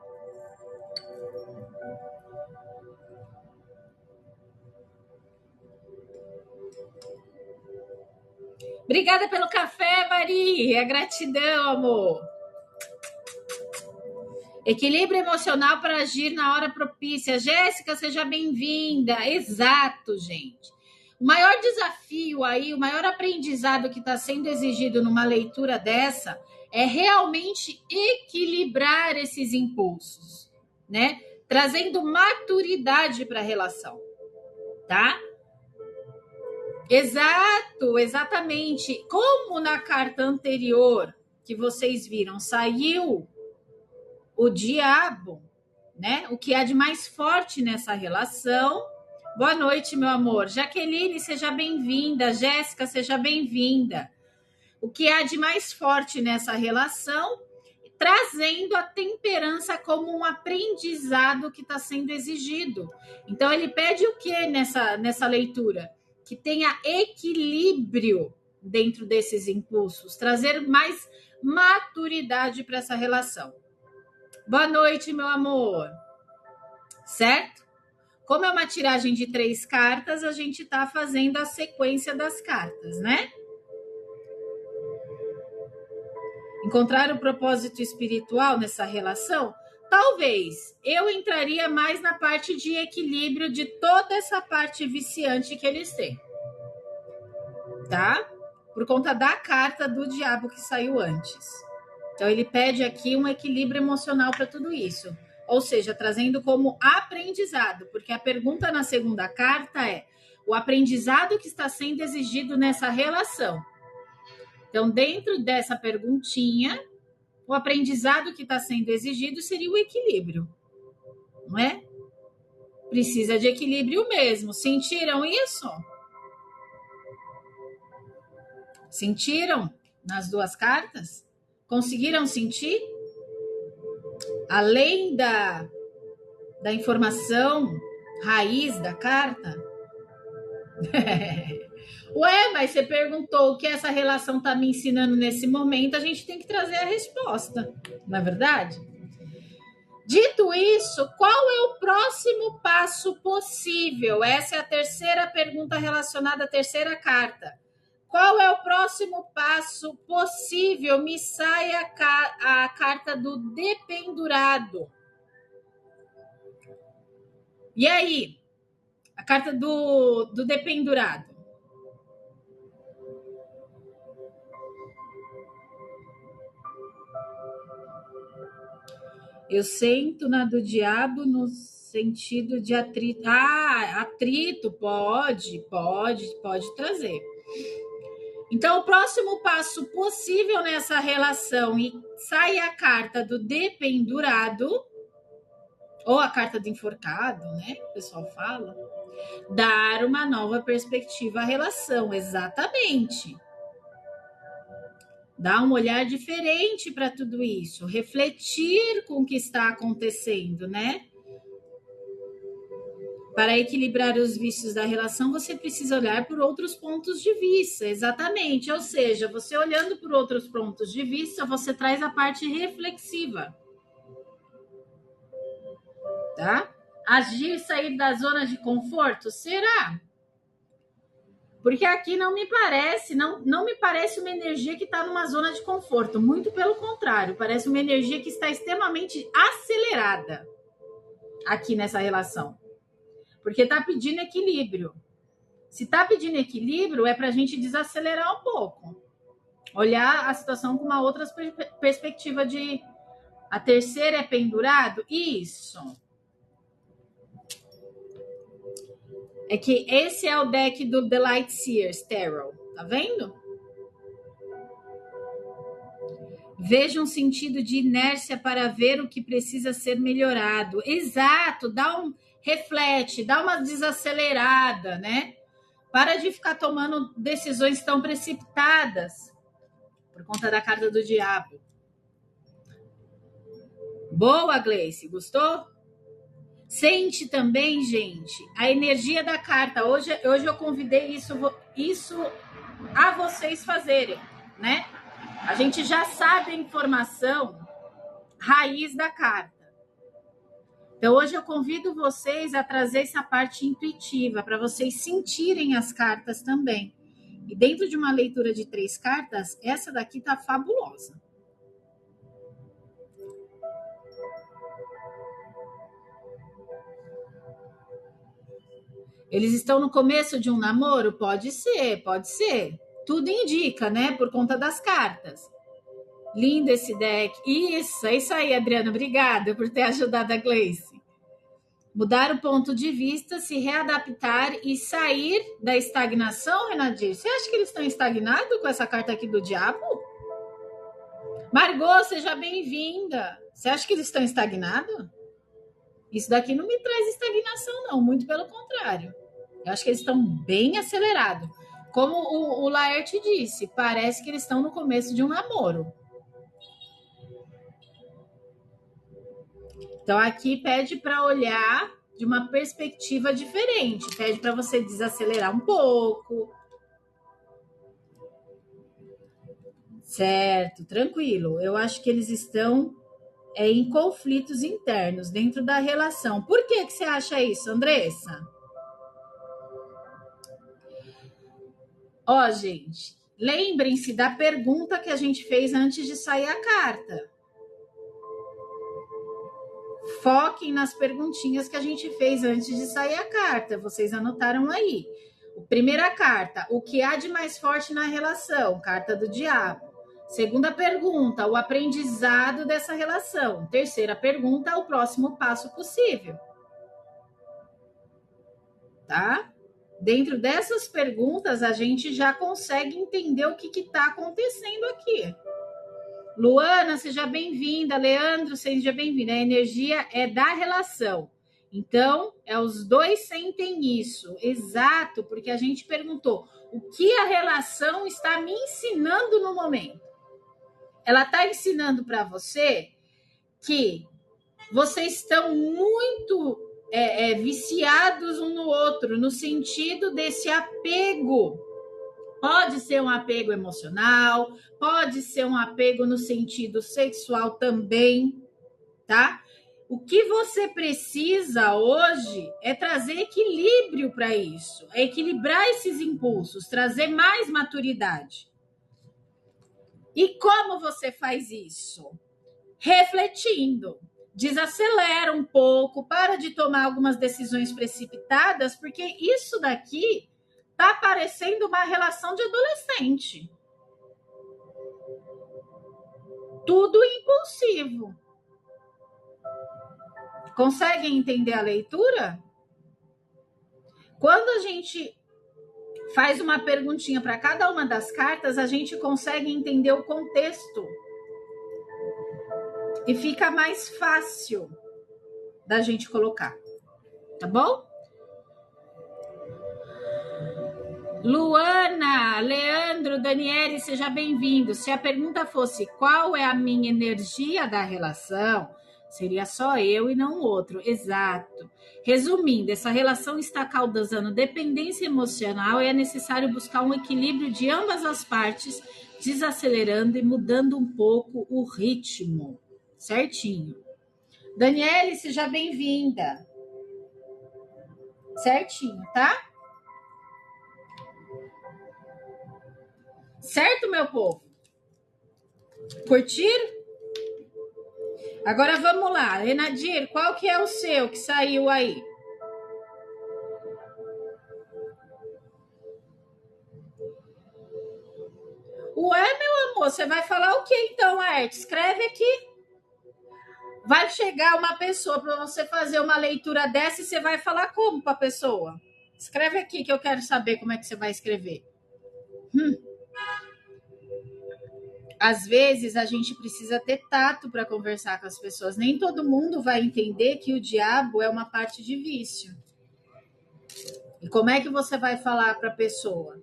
Obrigada pelo café, Maria. Gratidão, amor. Equilíbrio emocional para agir na hora propícia. Jéssica, seja bem-vinda. Exato, gente. O maior desafio aí, o maior aprendizado que está sendo exigido numa leitura dessa é realmente equilibrar esses impulsos, né? Trazendo maturidade para a relação, tá? Exato, exatamente. Como na carta anterior que vocês viram, saiu o diabo, né? O que há de mais forte nessa relação. Boa noite, meu amor. Jaqueline, seja bem-vinda. Jéssica, seja bem-vinda. O que há de mais forte nessa relação, trazendo a temperança como um aprendizado que está sendo exigido. Então, ele pede o que nessa leitura? Que tenha equilíbrio dentro desses impulsos, trazer mais maturidade para essa relação. Boa noite, meu amor. Certo? Como é uma tiragem de 3 cartas, a gente está fazendo a sequência das cartas, né? Encontrar o propósito espiritual nessa relação? Talvez. Eu entraria mais na parte de equilíbrio de toda essa parte viciante que eles têm. Tá? Por conta da carta do diabo que saiu antes. Então, ele pede aqui um equilíbrio emocional para tudo isso. Ou seja, trazendo como aprendizado, porque a pergunta na segunda carta é o aprendizado que está sendo exigido nessa relação. Então, dentro dessa perguntinha, o aprendizado que está sendo exigido seria o equilíbrio, não é? Precisa de equilíbrio mesmo. Sentiram isso? Sentiram nas 2 cartas? Conseguiram sentir? Além da informação raiz da carta? Ué, mas você perguntou o que essa relação está me ensinando nesse momento, a gente tem que trazer a resposta, não é verdade? Dito isso, qual é o próximo passo possível? Essa é a terceira pergunta relacionada à terceira carta. Qual é o próximo passo possível? Me sai a carta do dependurado. E aí? A carta do dependurado. Eu sento na do diabo no sentido de atrito. Ah, atrito, pode trazer. Então, o próximo passo possível nessa relação, e sai a carta do dependurado, ou a carta do enforcado, né? O pessoal fala. Dar uma nova perspectiva à relação, exatamente. Dar um olhar diferente para tudo isso, refletir com o que está acontecendo, né? Para equilibrar os vícios da relação, você precisa olhar por outros pontos de vista, exatamente. Ou seja, você olhando por outros pontos de vista, você traz a parte reflexiva. Tá? Agir, sair da zona de conforto? Será? Porque aqui não me parece, não me parece uma energia que está numa zona de conforto. Muito pelo contrário, parece uma energia que está extremamente acelerada aqui nessa relação. Porque está pedindo equilíbrio. Se está pedindo equilíbrio, é para a gente desacelerar um pouco. Olhar a situação com uma outra perspectiva de... A terceira é pendurado? Isso. É que esse é o deck do The Light Seers Tarot. Tá vendo? Veja um sentido de inércia para ver o que precisa ser melhorado. Exato, reflete, dá uma desacelerada, né? Para de ficar tomando decisões tão precipitadas por conta da carta do diabo. Boa, Gleice, gostou? Sente também, gente, a energia da carta. Hoje eu convidei isso a vocês fazerem, né? A gente já sabe a informação raiz da carta. Então, hoje eu convido vocês a trazer essa parte intuitiva, para vocês sentirem as cartas também. E dentro de uma leitura de 3 cartas, essa daqui tá fabulosa. Eles estão no começo de um namoro? Pode ser, pode ser. Tudo indica, né? Por conta das cartas. Lindo esse deck. Isso, é isso aí, Adriana. Obrigada por ter ajudado a Gleice. Mudar o ponto de vista, se readaptar e sair da estagnação, Renadir. Você acha que eles estão estagnados com essa carta aqui do diabo? Margot, seja bem-vinda. Você acha que eles estão estagnados? Isso daqui não me traz estagnação, não. Muito pelo contrário. Eu acho que eles estão bem acelerados. Como o Laerte disse, parece que eles estão no começo de um namoro. Então, aqui pede para olhar de uma perspectiva diferente. Pede para você desacelerar um pouco. Certo, tranquilo. Eu acho que eles estão em conflitos internos dentro da relação. Por que você acha isso, Andressa? Ó, gente, lembrem-se da pergunta que a gente fez antes de sair a carta. Foquem nas perguntinhas que a gente fez antes de sair a carta. Vocês anotaram aí. Primeira carta, o que há de mais forte na relação? Carta do diabo. Segunda pergunta, o aprendizado dessa relação. Terceira pergunta, o próximo passo possível. Tá? Dentro dessas perguntas, a gente já consegue entender o que está acontecendo aqui. Luana, seja bem-vinda. Leandro, seja bem-vindo. A energia é da relação. Então, os dois sentem isso. Exato, porque a gente perguntou o que a relação está me ensinando no momento. Ela está ensinando para você que vocês estão muito viciados um no outro, no sentido desse apego. Pode ser um apego emocional, pode ser um apego no sentido sexual também, tá? O que você precisa hoje é trazer equilíbrio para isso, é equilibrar esses impulsos, trazer mais maturidade. E como você faz isso? Refletindo. Desacelera um pouco, para de tomar algumas decisões precipitadas, porque isso daqui tá parecendo uma relação de adolescente. Tudo impulsivo. Conseguem entender a leitura? Quando a gente faz uma perguntinha para cada uma das cartas, a gente consegue entender o contexto. E fica mais fácil da gente colocar. Tá bom? Luana, Leandro, Daniele, seja bem-vindo. Se a pergunta fosse qual é a minha energia da relação, seria só eu e não o outro. Exato. Resumindo, essa relação está causando dependência emocional e é necessário buscar um equilíbrio de ambas as partes, desacelerando e mudando um pouco o ritmo. Certinho. Daniele, seja bem-vinda. Certinho, tá? Certo, meu povo? Curtiram? Agora vamos lá. Enadir, qual que é o seu que saiu aí? Ué, meu amor, você vai falar o que então, Laerte? Escreve aqui. Vai chegar uma pessoa para você fazer uma leitura dessa e você vai falar como para a pessoa? Escreve aqui que eu quero saber como é que você vai escrever. Às vezes a gente precisa ter tato para conversar com as pessoas. Nem todo mundo vai entender que o diabo é uma parte de vício. E como é que você vai falar para a pessoa?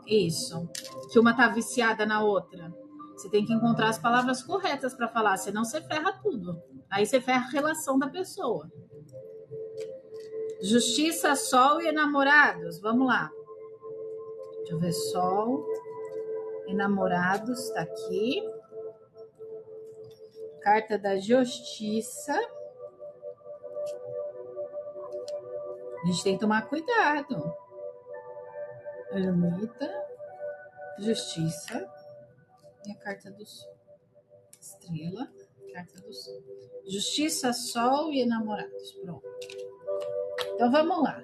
Isso. Que uma tá viciada na outra. Você tem que encontrar as palavras corretas para falar, senão você ferra tudo. Aí você ferra a relação da pessoa. Justiça, Sol e Enamorados. Vamos lá. Deixa eu ver. Sol, Enamorados, tá aqui. Carta da Justiça. A gente tem que tomar cuidado. Ermita, Justiça e a Carta do Sol. Estrela, Carta do Sol. Justiça, Sol e Enamorados. Pronto. Então vamos lá.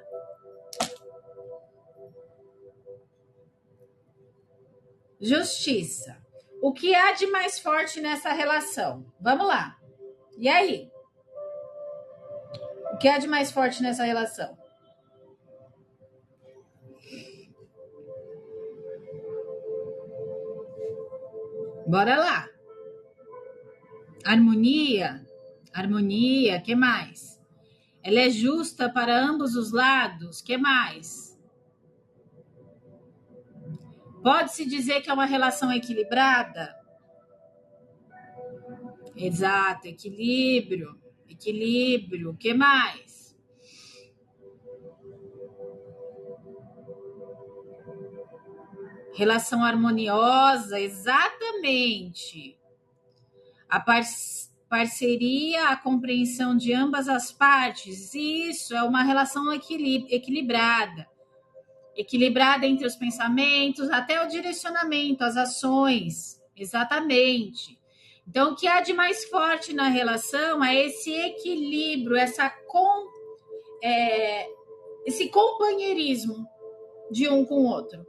Justiça. O que há de mais forte nessa relação? Vamos lá. E aí? O que há de mais forte nessa relação? Bora lá. Harmonia. Harmonia. Que mais? Ela é justa para ambos os lados. Que mais? Pode-se dizer que é uma relação equilibrada? Exato, equilíbrio. Equilíbrio. Que mais? Relação harmoniosa, exatamente. A parceria, a compreensão de ambas as partes. Isso é uma relação equilibrada. Equilibrada entre os pensamentos, até o direcionamento, as ações. Exatamente. Então, o que há de mais forte na relação é esse equilíbrio, esse companheirismo de um com o outro.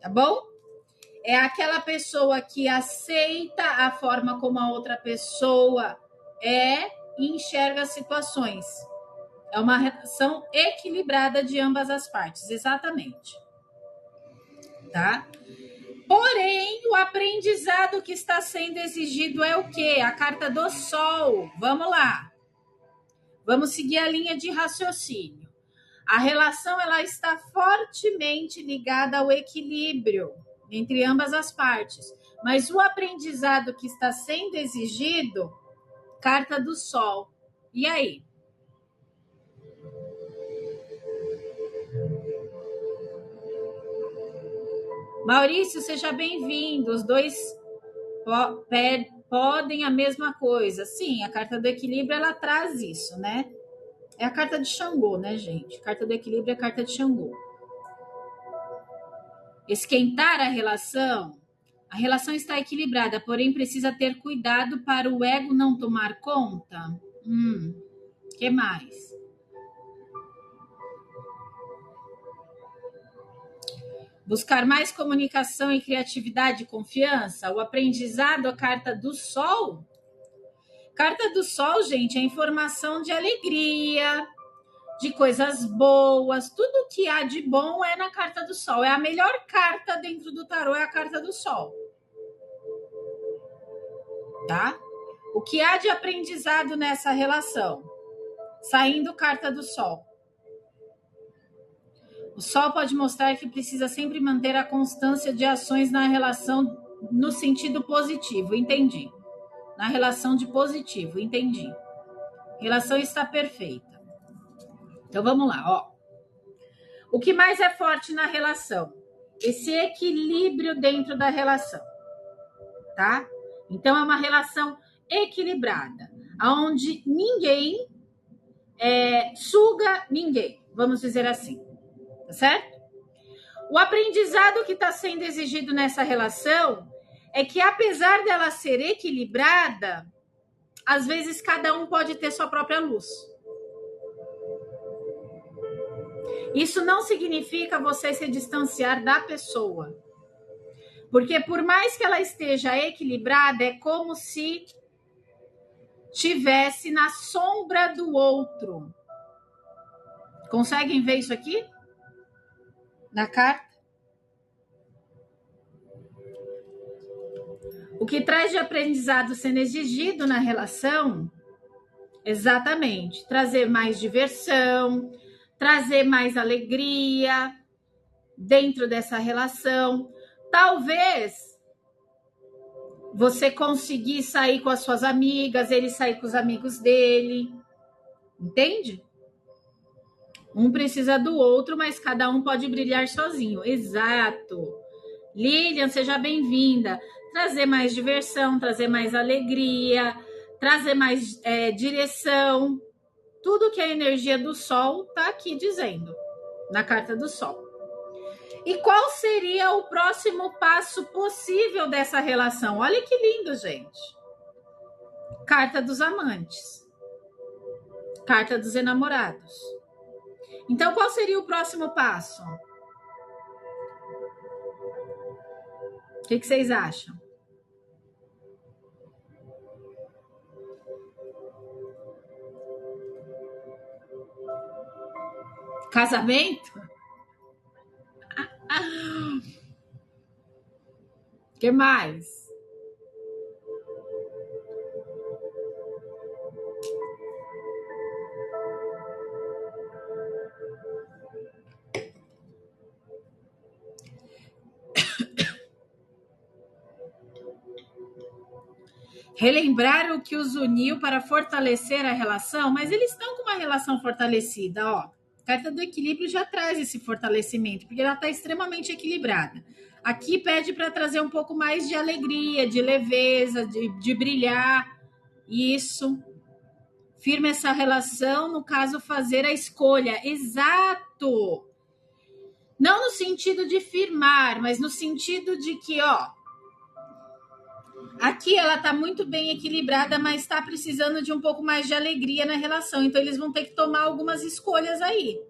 Tá bom? É aquela pessoa que aceita a forma como a outra pessoa é e enxerga as situações. É uma relação equilibrada de ambas as partes, exatamente. Tá? Porém, o aprendizado que está sendo exigido é o quê? A carta do Sol. Vamos lá. Vamos seguir a linha de raciocínio. A relação ela está fortemente ligada ao equilíbrio entre ambas as partes. Mas o aprendizado que está sendo exigido, carta do Sol. E aí? Maurício, seja bem-vindo. Os dois podem a mesma coisa. Sim, a carta do equilíbrio, ela traz isso, né? É a carta de Xangô, né, gente? A carta do equilíbrio é a carta de Xangô. Esquentar a relação está equilibrada, porém precisa ter cuidado para o ego não tomar conta. Que mais? Buscar mais comunicação e criatividade e confiança. O aprendizado, a carta do Sol, Carta do Sol, gente, é informação de alegria, de coisas boas, tudo que há de bom é na Carta do Sol. É a melhor carta dentro do tarô, é a Carta do Sol. Tá? O que há de aprendizado nessa relação? Saindo Carta do Sol. O Sol pode mostrar que precisa sempre manter a constância de ações na relação no sentido positivo, entendi. Na relação de positivo, entendi. A relação está perfeita. Então vamos lá, ó. O que mais é forte na relação? Esse equilíbrio dentro da relação, tá? Então é uma relação equilibrada, onde ninguém suga ninguém, vamos dizer assim, tá certo? O aprendizado que está sendo exigido nessa relação é que, apesar dela ser equilibrada, às vezes cada um pode ter sua própria luz. Isso não significa você se distanciar da pessoa. Porque por mais que ela esteja equilibrada, é como se tivesse na sombra do outro. Conseguem ver isso aqui? Na carta? O que traz de aprendizado sendo exigido na relação, exatamente, trazer mais diversão, trazer mais alegria dentro dessa relação. Talvez você conseguir sair com as suas amigas, ele sair com os amigos dele. Entende? Um precisa do outro, mas cada um pode brilhar sozinho. Exato. Lilian, seja bem-vinda. Trazer mais diversão, trazer mais alegria, trazer mais direção. Tudo que a energia do Sol está aqui dizendo, na carta do Sol. E qual seria o próximo passo possível dessa relação? Olha que lindo, gente. Carta dos amantes. Carta dos enamorados. Então, qual seria o próximo passo? O que vocês acham? Casamento? O que mais? Relembrar o que os uniu para fortalecer a relação, mas eles estão com uma relação fortalecida, ó. A carta do equilíbrio já traz esse fortalecimento, porque ela está extremamente equilibrada. Aqui pede para trazer um pouco mais de alegria, de leveza, de brilhar. Isso. Firma essa relação, no caso, fazer a escolha. Exato! Não no sentido de firmar, mas no sentido de que, ó, aqui ela tá muito bem equilibrada, mas está precisando de um pouco mais de alegria na relação. Então, eles vão ter que tomar algumas escolhas aí.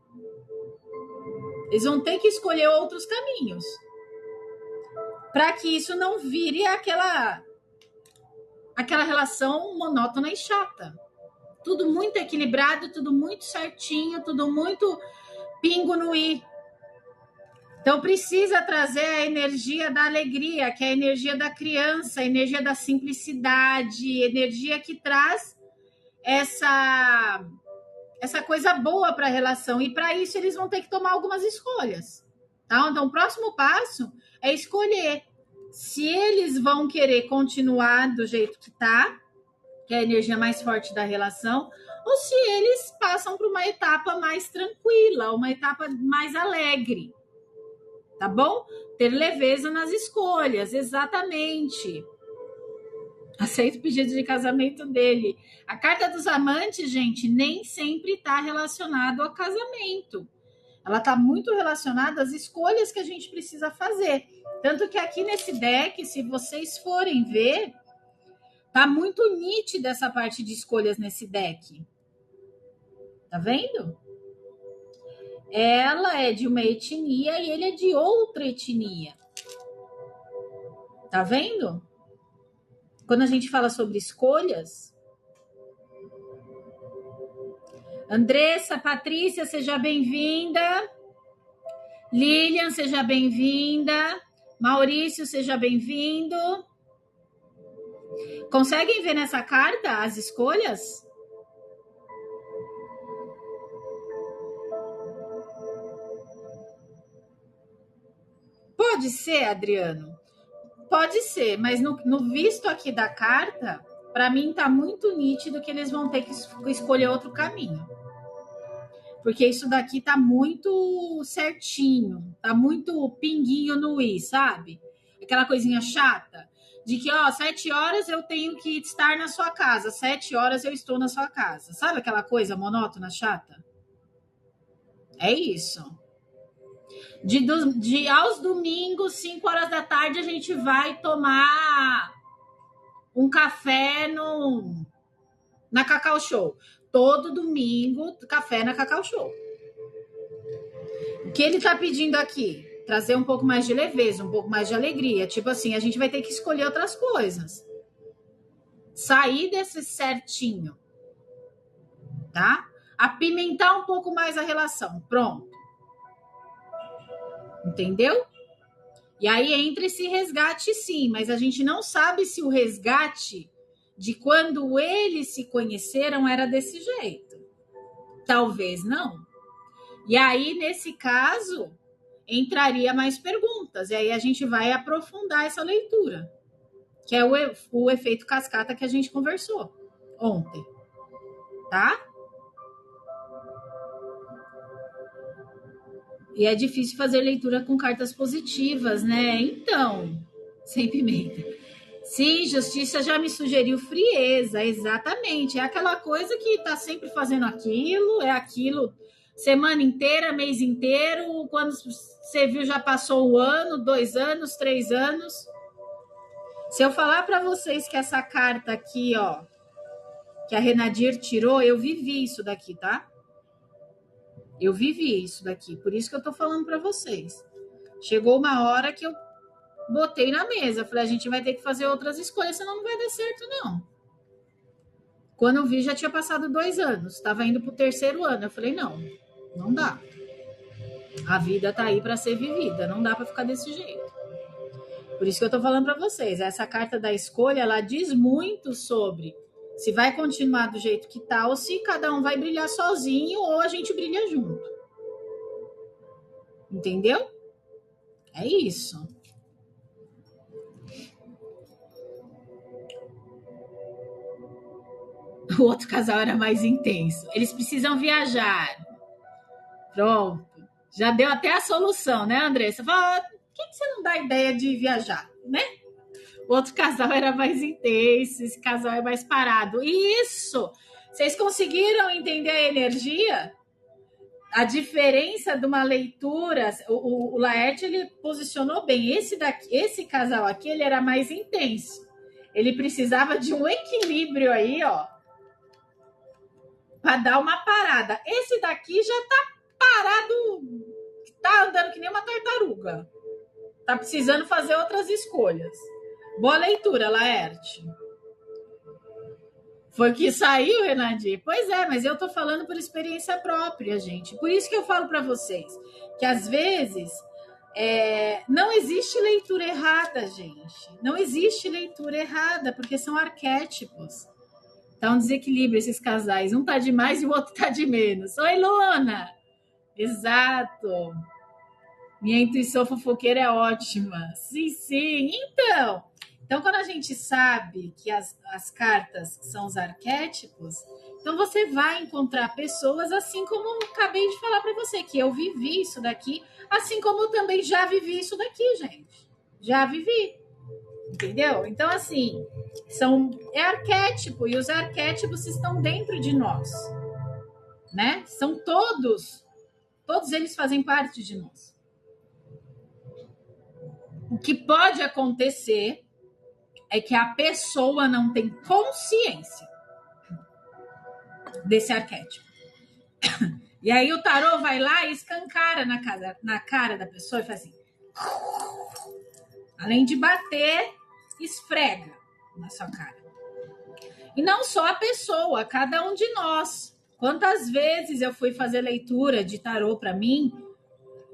Eles vão ter que escolher outros caminhos. Para que isso não vire aquela relação monótona e chata. Tudo muito equilibrado, tudo muito certinho, tudo muito pingo no i. Então, precisa trazer a energia da alegria, que é a energia da criança, a energia da simplicidade, energia que traz essa coisa boa para a relação. E para isso, eles vão ter que tomar algumas escolhas. Tá? Então, o próximo passo é escolher se eles vão querer continuar do jeito que tá, que é a energia mais forte da relação, ou se eles passam para uma etapa mais tranquila, uma etapa mais alegre. Tá bom? Ter leveza nas escolhas, exatamente. Aceito o pedido de casamento dele. A carta dos amantes, gente, nem sempre está relacionado ao casamento. Ela está muito relacionada às escolhas que a gente precisa fazer. Tanto que aqui nesse deck, se vocês forem ver, tá muito nítida essa parte de escolhas nesse deck. Tá vendo? Ela é de uma etnia e ele é de outra etnia. Tá vendo? Quando a gente fala sobre escolhas, Andressa, Patrícia, seja bem-vinda. Lilian, seja bem-vinda. Maurício, seja bem-vindo. Conseguem ver nessa carta as escolhas? Pode ser, Adriano? Pode ser, mas no visto aqui da carta, para mim tá muito nítido que eles vão ter que escolher outro caminho. Porque isso daqui tá muito certinho, tá muito pinguinho no i, sabe? Aquela coisinha chata de que, 7 horas eu tenho que estar na sua casa, 7 horas eu estou na sua casa. Sabe aquela coisa monótona, chata? É isso. De aos domingos, 5 horas da tarde, a gente vai tomar um café na Cacau Show. Todo domingo, café na Cacau Show. O que ele tá pedindo aqui? Trazer um pouco mais de leveza, um pouco mais de alegria. Tipo assim, a gente vai ter que escolher outras coisas. Sair desse certinho, tá? Apimentar um pouco mais a relação. Pronto. Entendeu? E aí entra esse resgate, sim, mas a gente não sabe se o resgate de quando eles se conheceram era desse jeito. Talvez não. E aí, nesse caso, entraria mais perguntas. E aí a gente vai aprofundar essa leitura, que é o efeito cascata que a gente conversou ontem, tá? E é difícil fazer leitura com cartas positivas, né? Então, sem pimenta. Sim, justiça já me sugeriu frieza, exatamente. É aquela coisa que tá sempre fazendo aquilo, é aquilo semana inteira, mês inteiro. Quando você viu, já passou o ano, 2 anos, 3 anos. Se eu falar para vocês que essa carta aqui, que a Renadir tirou, eu vivi isso daqui, tá? Eu vivi isso daqui, por isso que eu tô falando para vocês. Chegou uma hora que eu botei na mesa, falei, a gente vai ter que fazer outras escolhas, senão não vai dar certo, não. Quando eu vi, já tinha passado 2 anos, estava indo pro 3º ano. Eu falei, não dá. A vida tá aí para ser vivida, não dá para ficar desse jeito. Por isso que eu tô falando para vocês, essa carta da escolha, ela diz muito sobre se vai continuar do jeito que tá ou se cada um vai brilhar sozinho ou a gente brilha junto. Entendeu? É isso. O outro casal era mais intenso. Eles precisam viajar. Pronto. Já deu até a solução, né, Andressa? Fala, por que você não dá ideia de viajar, né? O outro casal era mais intenso, esse casal é mais parado. Isso! Vocês conseguiram entender a energia? A diferença de uma leitura, o Laerte, ele posicionou bem. Esse casal aqui, ele era mais intenso. Ele precisava de um equilíbrio aí, para dar uma parada. Esse daqui já tá parado, tá andando que nem uma tartaruga. Tá precisando fazer outras escolhas. Boa leitura, Laerte. Foi o que saiu, Renadir? Pois é, mas eu tô falando por experiência própria, gente. Por isso que eu falo para vocês que às vezes não existe leitura errada, gente. Não existe leitura errada, porque são arquétipos. Tá um desequilíbrio esses casais. Um tá de mais e o outro tá de menos. Oi, Luna! Exato. Minha intuição fofoqueira é ótima. Sim, sim. Então, quando a gente sabe que as cartas são os arquétipos, então você vai encontrar pessoas assim como eu acabei de falar para você, que eu vivi isso daqui, assim como eu também já vivi isso daqui, gente. Já vivi. Entendeu? Então, assim, é arquétipo, e os arquétipos estão dentro de nós, né? São todos eles fazem parte de nós. O que pode acontecer é que a pessoa não tem consciência desse arquétipo. E aí o tarô vai lá e escancara na cara da pessoa e faz assim. Além de bater, esfrega na sua cara. E não só a pessoa, cada um de nós. Quantas vezes eu fui fazer leitura de tarô para mim,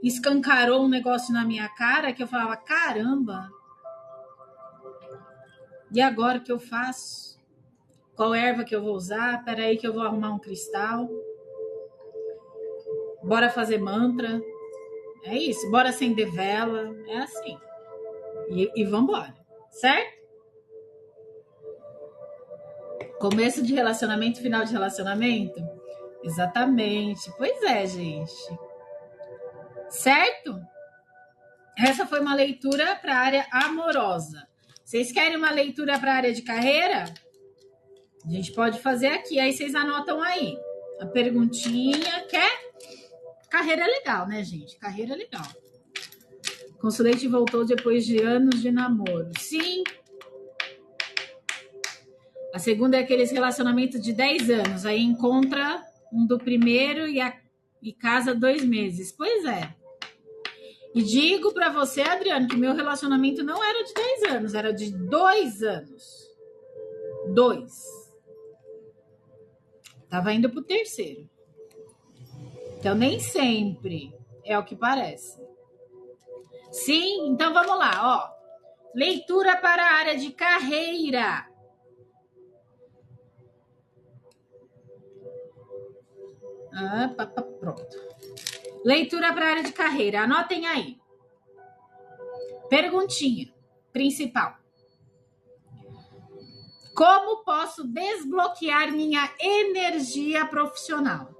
escancarou um negócio na minha cara que eu falava, caramba, e agora o que eu faço? Qual erva que eu vou usar? Peraí que eu vou arrumar um cristal. Bora fazer mantra. É isso, bora acender vela. É assim. E vambora, certo? Começo de relacionamento, final de relacionamento? Exatamente. Pois é, gente. Certo? Essa foi uma leitura para a área amorosa. Vocês querem uma leitura para a área de carreira? A gente pode fazer aqui. Aí vocês anotam aí. A perguntinha. Quer? Carreira é legal, né, gente? Carreira é legal. Consulente voltou depois de anos de namoro. Sim. A segunda é aqueles relacionamentos de 10 anos. Aí encontra um do primeiro e casa 2 meses. Pois é. E digo para você, Adriano, que meu relacionamento não era de 10 anos, era de 2 anos. 2. Tava indo pro terceiro. Então, nem sempre é o que parece. Sim, então vamos lá, ó. Leitura para a área de carreira. Pronto. Leitura para a área de carreira. Anotem aí. Perguntinha principal. Como posso desbloquear minha energia profissional?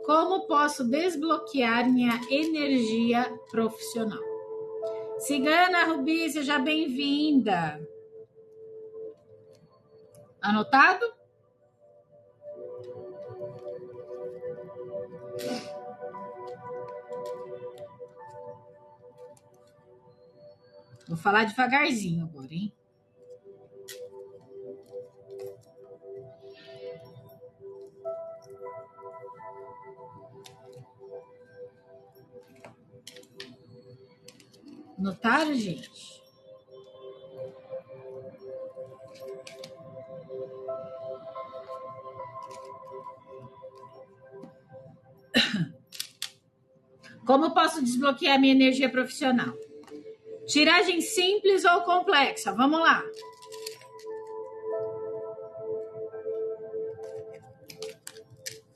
Como posso desbloquear minha energia profissional? Cigana Rubi, seja bem-vinda. Anotado? Vou falar devagarzinho agora, hein? Notaram, gente? Como posso desbloquear minha energia profissional? Tiragem simples ou complexa? Vamos lá.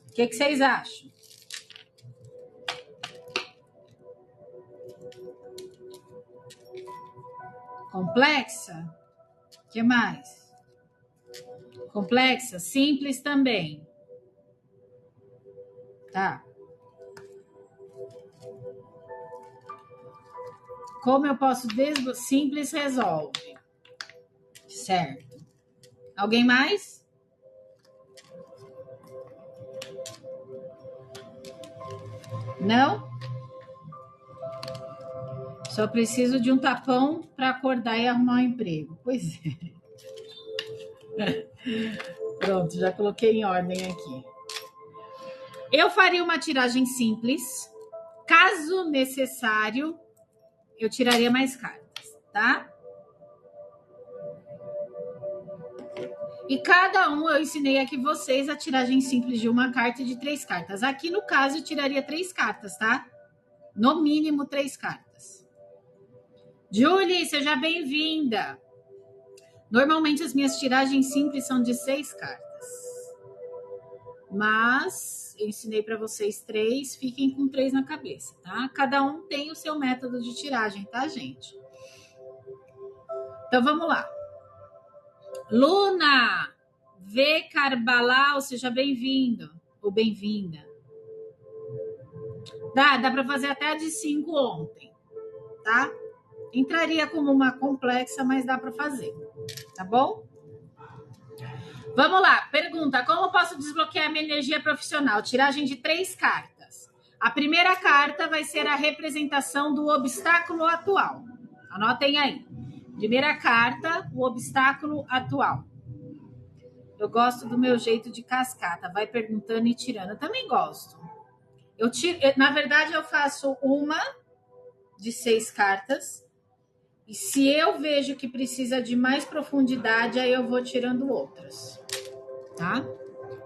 O que vocês acham? Complexa? O que mais? Complexa? Simples também. Tá. Como eu posso desbloquear? Simples resolve. Certo. Alguém mais? Não? Só preciso de um tapão para acordar e arrumar um emprego. Pois é. Pronto, já coloquei em ordem aqui. Eu faria uma tiragem simples. Caso necessário, eu tiraria mais cartas, tá? E cada um eu ensinei aqui vocês a tiragem simples de uma carta e de 3 cartas. Aqui no caso eu tiraria 3 cartas, tá? No mínimo 3 cartas. Julie, seja bem-vinda. Normalmente as minhas tiragens simples são de 6 cartas. Mas eu ensinei para vocês 3, fiquem com 3 na cabeça, tá? Cada um tem o seu método de tiragem, tá, gente? Então vamos lá. Luna, V. Carbalau, seja bem-vindo ou bem-vinda. Dá para fazer até a de 5 ontem, tá? Entraria como uma complexa, mas dá para fazer, tá bom? Vamos lá, pergunta, como posso desbloquear minha energia profissional? Tiragem de 3 cartas. A primeira carta vai ser a representação do obstáculo atual. Anotem aí. Primeira carta, o obstáculo atual. Eu gosto do meu jeito de cascata, vai perguntando e tirando. Eu também gosto. Na verdade, eu faço uma de 6 cartas. E se eu vejo que precisa de mais profundidade, aí eu vou tirando outras, tá?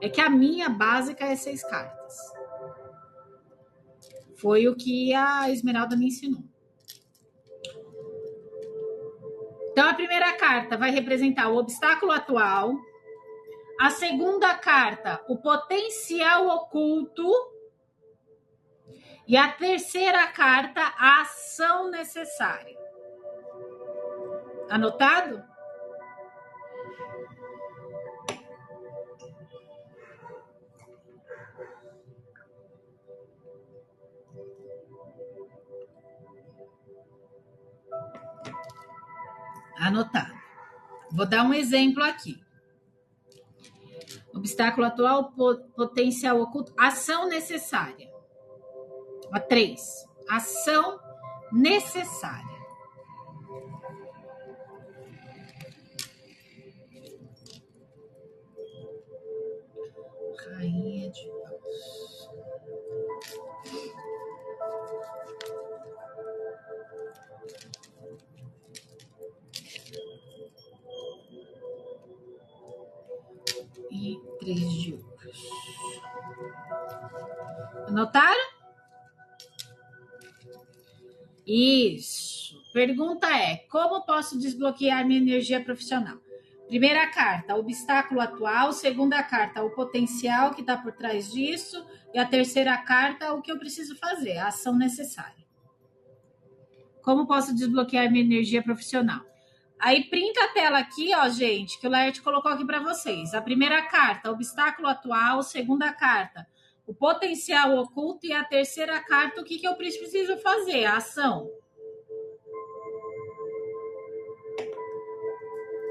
É que a minha básica é 6 cartas. Foi o que a Esmeralda me ensinou. Então, a primeira carta vai representar o obstáculo atual. A segunda carta, o potencial oculto. E a terceira carta, a ação necessária. Anotado? Anotado. Vou dar um exemplo aqui. Obstáculo atual, potencial oculto, ação necessária. A 3. Ação necessária. Rainha de paus. E 3 de ouros. Anotaram? Isso. Pergunta é: como posso desbloquear minha energia profissional? Primeira carta, obstáculo atual. Segunda carta, o potencial que está por trás disso. E a terceira carta, o que eu preciso fazer, a ação necessária. Como posso desbloquear minha energia profissional? Aí printa a tela aqui, ó, gente, que o Laerte colocou aqui para vocês. A primeira carta, obstáculo atual. Segunda carta, o potencial oculto. E a terceira carta, o que eu preciso fazer, a ação.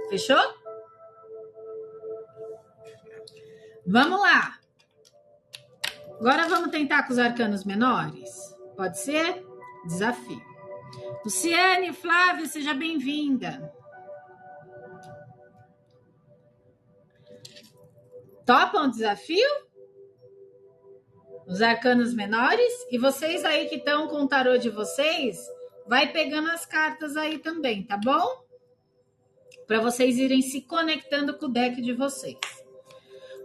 Fechou? Vamos lá. Agora vamos tentar com os arcanos menores? Pode ser? Desafio. Luciane, Flávia, seja bem-vinda. Topam o desafio? Os arcanos menores? E vocês aí que estão com o tarô de vocês, vai pegando as cartas aí também, tá bom? Para vocês irem se conectando com o deck de vocês.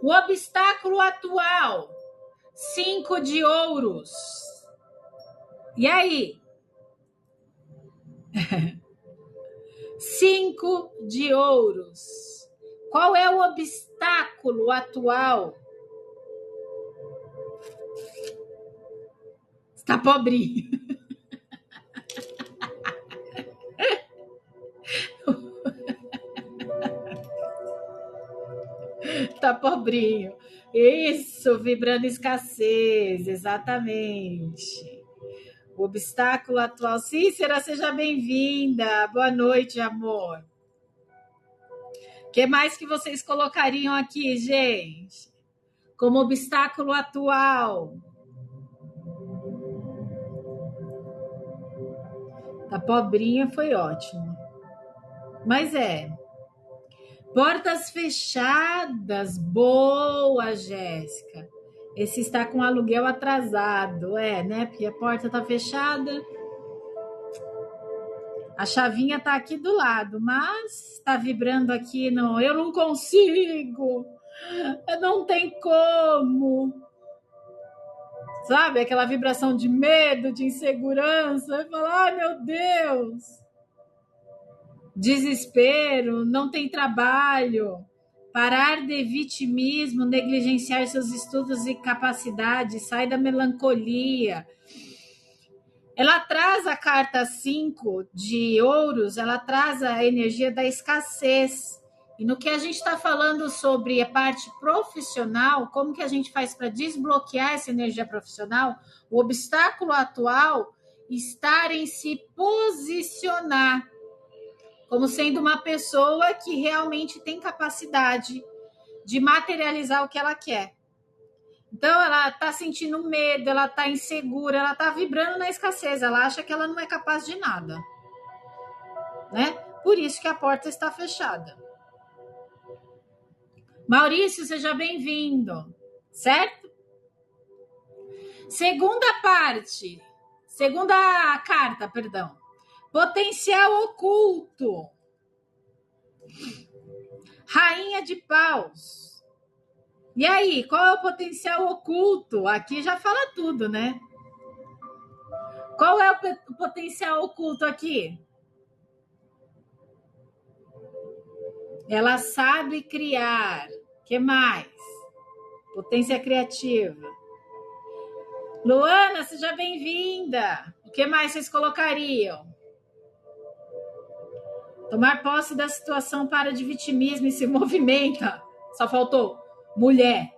O obstáculo atual, 5 de ouros. E aí? 5 de ouros. Qual é o obstáculo atual? Está pobrinho. Tá pobrinho. Isso, vibrando escassez, exatamente. O obstáculo atual. Cícera, seja bem-vinda. Boa noite, amor. O que mais que vocês colocariam aqui, gente? Como obstáculo atual. Tá pobrinha, foi ótimo. Mas é. Portas fechadas. Boa, Jéssica. Esse está com aluguel atrasado. É, né? Porque a porta tá fechada. A chavinha tá aqui do lado, mas tá vibrando aqui no... Eu não consigo. Não tem como. Sabe? Aquela vibração de medo, de insegurança. Vai falar, ai, meu Deus. Desespero, não tem trabalho. Parar de vitimismo, negligenciar seus estudos e capacidades, sai da melancolia. Ela traz a carta 5 de ouros, ela traz a energia da escassez. E no que a gente está falando sobre a parte profissional, como que a gente faz para desbloquear essa energia profissional? O obstáculo atual está em se posicionar como sendo uma pessoa que realmente tem capacidade de materializar o que ela quer. Então, ela está sentindo medo, ela está insegura, ela está vibrando na escassez, ela acha que ela não é capaz de nada, né? Por isso que a porta está fechada. Maurício, seja bem-vindo, certo? Segunda parte, Segunda carta, perdão. Potencial oculto. Rainha de paus. E aí, qual é o potencial oculto? Aqui já fala tudo, né? Qual é o potencial oculto aqui? Ela sabe criar. O que mais? Potência criativa. Luana, seja bem-vinda. O que mais vocês colocariam? Tomar posse da situação, para de vitimismo e se movimenta. Só faltou mulher.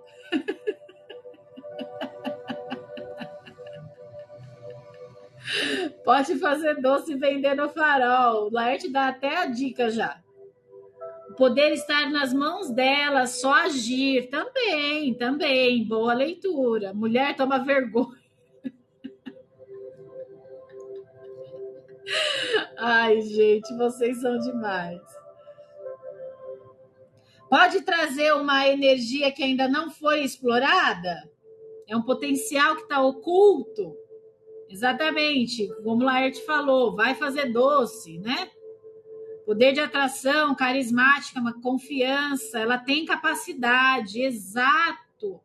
Pode fazer doce e vender no farol. O Laerte dá até a dica já. O poder estar nas mãos dela, só agir. Também. Boa leitura. Mulher toma vergonha. Ai, gente, vocês são demais. Pode trazer uma energia que ainda não foi explorada? É um potencial que está oculto. Exatamente, como o Laerte falou, vai fazer doce, né? Poder de atração, carismática, uma confiança, ela tem capacidade, exato.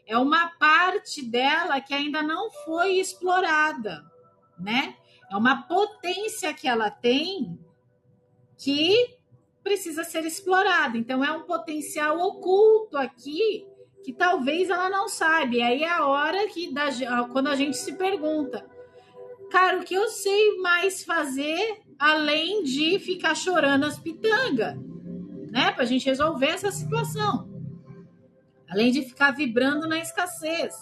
É uma parte dela que ainda não foi explorada, né? É uma potência que ela tem que precisa ser explorada. Então, é um potencial oculto aqui que talvez ela não saiba. E aí é a hora que quando a gente se pergunta, cara, o que eu sei mais fazer além de ficar chorando as pitangas, né? Para a gente resolver essa situação. Além de ficar vibrando na escassez.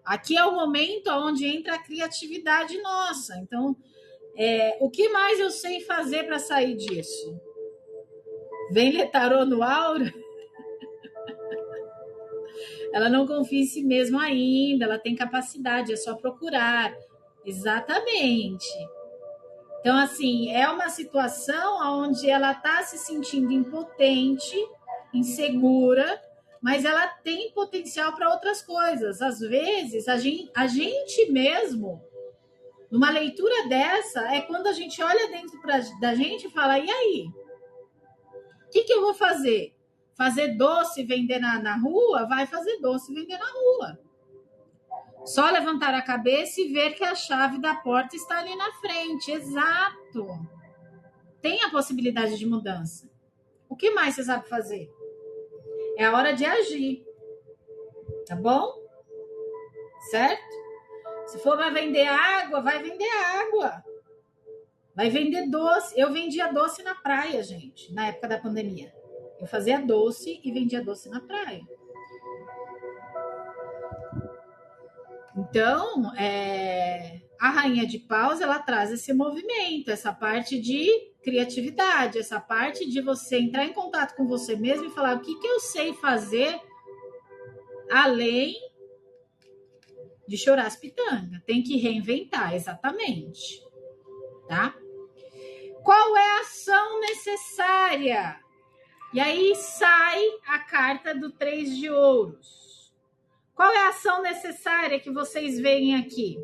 Aqui é o momento onde entra a criatividade nossa. Então, o que mais eu sei fazer para sair disso? Vem ler tarô no aura? Ela não confia em si mesma ainda, ela tem capacidade, é só procurar. Exatamente. Então, assim, é uma situação onde ela está se sentindo impotente, insegura, mas ela tem potencial para outras coisas. Às vezes, a gente mesmo, numa leitura dessa, é quando a gente olha dentro da gente e fala, e aí? O que eu vou fazer? Fazer doce e vender na rua? Vai fazer doce e vender na rua. Só levantar a cabeça e ver que a chave da porta está ali na frente. Exato. Tem a possibilidade de mudança. O que mais você sabe fazer? É a hora de agir. Tá bom? Certo? Se for vai vender água, vai vender água. Vai vender doce. Eu vendia doce na praia, gente, na época da pandemia. Eu fazia doce e vendia doce na praia. Então, a Rainha de Paus, ela traz esse movimento, essa parte de criatividade, essa parte de você entrar em contato com você mesmo e falar o que eu sei fazer além de chorar as pitangas. Tem que reinventar, exatamente. Tá? Qual é a ação necessária? E aí sai a carta do 3 de ouros. Qual é a ação necessária que vocês veem aqui?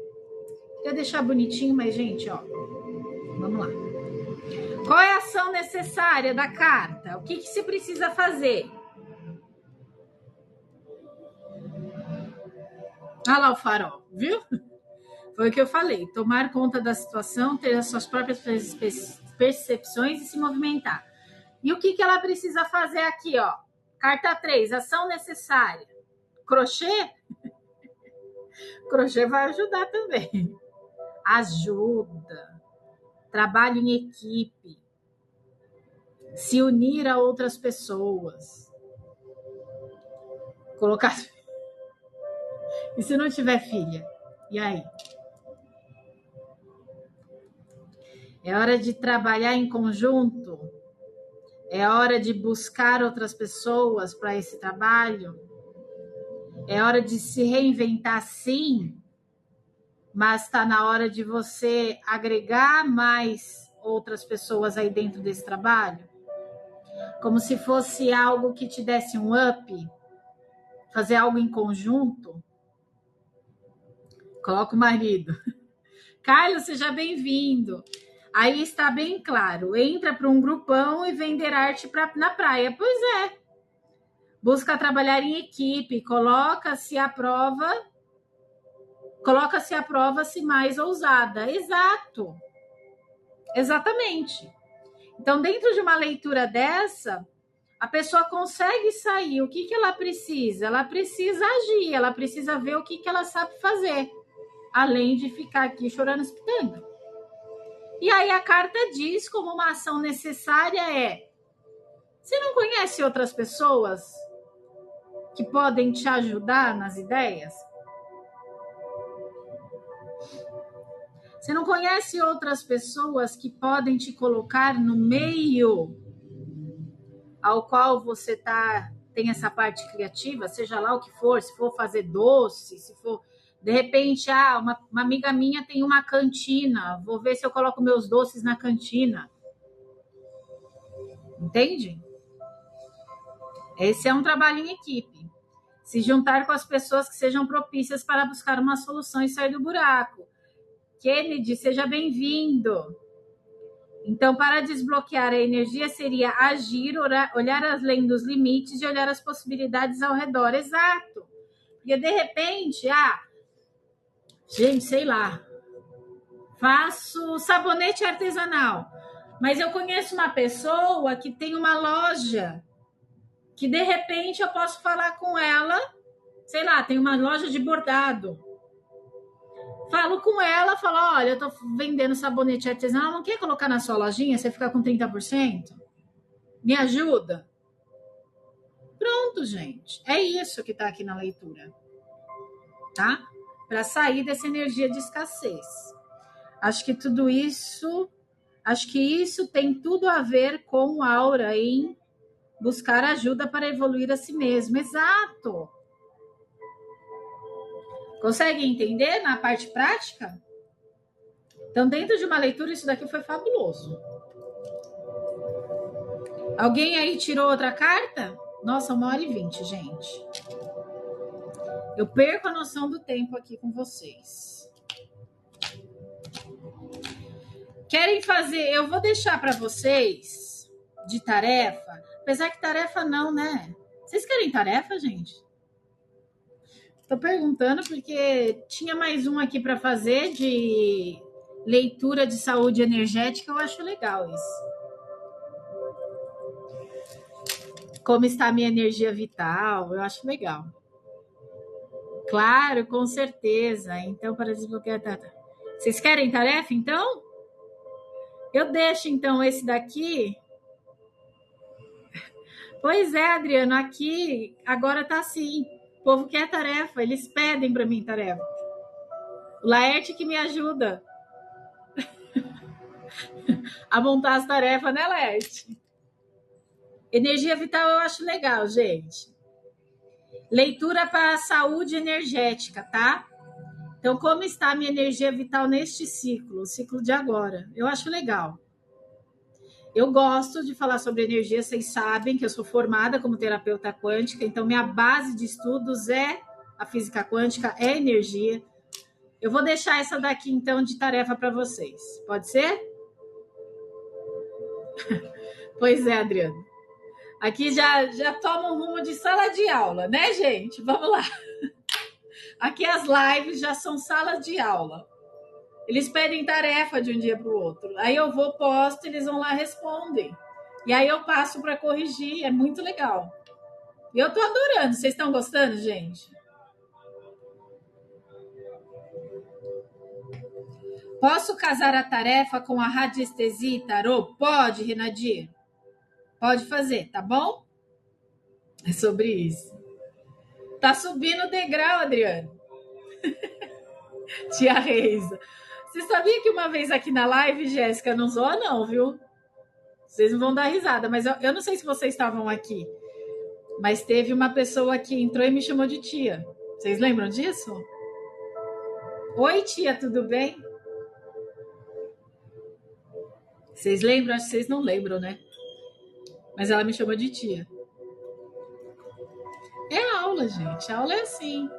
Vou deixar bonitinho, mas, gente, ó. Vamos lá. Qual é a ação necessária da carta? O que se precisa fazer? Olha lá o farol, viu? Foi o que eu falei. Tomar conta da situação, ter as suas próprias percepções e se movimentar. E o que ela precisa fazer aqui, ó? Carta 3, ação necessária. Crochê? Crochê vai ajudar também. Ajuda. Trabalho em equipe. Se unir a outras pessoas. Colocar... E se não tiver filha? E aí? É hora de trabalhar em conjunto? É hora de buscar outras pessoas para esse trabalho? É hora de se reinventar, sim, mas está na hora de você agregar mais outras pessoas aí dentro desse trabalho? Como se fosse algo que te desse um up? Fazer algo em conjunto? Coloca o marido. Carlos, seja bem-vindo. Aí está bem claro. Entra para um grupão e vender arte na praia. Pois é. Busca trabalhar em equipe. Coloca-se à prova se mais ousada. Exato. Exatamente. Então, dentro de uma leitura dessa, a pessoa consegue sair. O que ela precisa? Ela precisa agir, ela precisa ver o que ela sabe fazer, além de ficar aqui chorando as pitangas. E aí a carta diz como uma ação necessária é: você não conhece outras pessoas que podem te ajudar nas ideias? Você não conhece outras pessoas que podem te colocar no meio ao qual você tem essa parte criativa, seja lá o que for, se for fazer doce, se for, de repente, uma amiga minha tem uma cantina, vou ver se eu coloco meus doces na cantina. Entende? Esse é um trabalho em equipe. Se juntar com as pessoas que sejam propícias para buscar uma solução e sair do buraco. Kennedy, seja bem-vindo. Então, para desbloquear a energia seria agir, olhar além dos limites e olhar as possibilidades ao redor. Exato. Porque, de repente, gente, sei lá, faço sabonete artesanal, mas eu conheço uma pessoa que tem uma loja que, de repente, eu posso falar com ela, sei lá, tem uma loja de bordado. Falo com ela, falo, olha, eu tô vendendo sabonete artesanal, não quer colocar na sua lojinha, você ficar com 30%? Me ajuda? Pronto, gente. É isso que tá aqui na leitura. Tá? Para sair dessa energia de escassez. Acho que isso tem tudo a ver com aura em buscar ajuda para evoluir a si mesmo. Exato. Consegue entender na parte prática? Então, dentro de uma leitura, isso daqui foi fabuloso. Alguém aí tirou outra carta? Nossa, 1h20, gente. Eu perco a noção do tempo aqui com vocês. Querem fazer? Eu vou deixar para vocês de tarefa. Apesar que tarefa não, né? Vocês querem tarefa, gente? Tô perguntando porque tinha mais um aqui para fazer de leitura de saúde energética. Eu acho legal isso. Como está a minha energia vital? Eu acho legal. Claro, com certeza. Então, para desbloquear... Vocês querem tarefa, então? Eu deixo, então, esse daqui. Pois é, Adriano, aqui agora tá assim. O povo quer tarefa, eles pedem para mim tarefa. O Laerte que me ajuda a montar as tarefas, né, Laerte? Energia vital eu acho legal, gente. Leitura para a saúde energética, tá? Então, como está a minha energia vital neste ciclo, o ciclo de agora? Eu acho legal. Eu gosto de falar sobre energia, vocês sabem que eu sou formada como terapeuta quântica, então minha base de estudos é a física quântica, é energia. Eu vou deixar essa daqui, então, de tarefa para vocês. Pode ser? Pois é, Adriano. Aqui já toma um rumo de sala de aula, né, gente? Vamos lá. Aqui as lives já são salas de aula. Eles pedem tarefa de um dia para o outro. Aí eu vou, posto, eles vão lá, respondem. E aí eu passo para corrigir. É muito legal. E eu tô adorando. Vocês estão gostando, gente? Posso casar a tarefa com a radiestesia e tarô? Pode, Renadir. Pode fazer, tá bom? É sobre isso. Tá subindo o degrau, Adriano. Tia Reisa. Você sabia que uma vez aqui na live, Jéssica, não zoa não, viu? Vocês não vão dar risada, mas eu não sei se vocês estavam aqui, mas teve uma pessoa que entrou e me chamou de tia. Vocês lembram disso? Oi, tia, tudo bem? Vocês lembram? Acho que vocês não lembram, né? Mas ela me chamou de tia. É aula, gente. A aula é assim.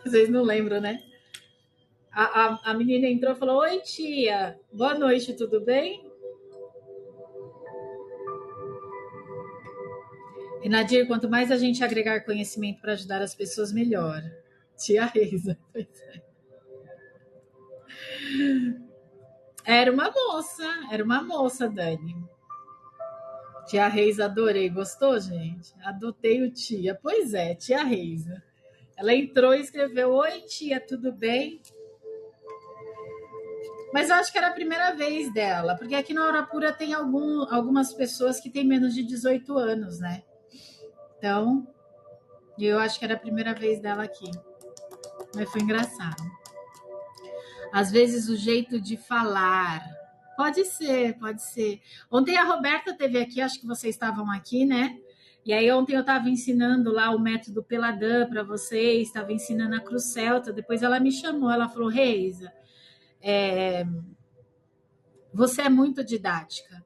Vocês não lembram, né? A menina entrou e falou: oi, tia, boa noite, tudo bem? E Nadir, quanto mais a gente agregar conhecimento para ajudar as pessoas, melhor. Tia Reisa. Era uma moça, Dani. Tia Reisa, adorei. Gostou, gente? Adotei o tia. Pois é, tia Reisa. Ela entrou e escreveu: oi, tia, tudo bem? Mas eu acho que era a primeira vez dela, porque aqui na Hora Pura tem algumas pessoas que têm menos de 18 anos, né? Então, eu acho que era a primeira vez dela aqui. Mas foi engraçado. Às vezes o jeito de falar. Pode ser, pode ser. Ontem a Roberta teve aqui, acho que vocês estavam aqui, né? E aí ontem eu estava ensinando lá o método Peladã para vocês, estava ensinando a Cruz Celta. Depois ela me chamou, ela falou: Reisa, você é muito didática.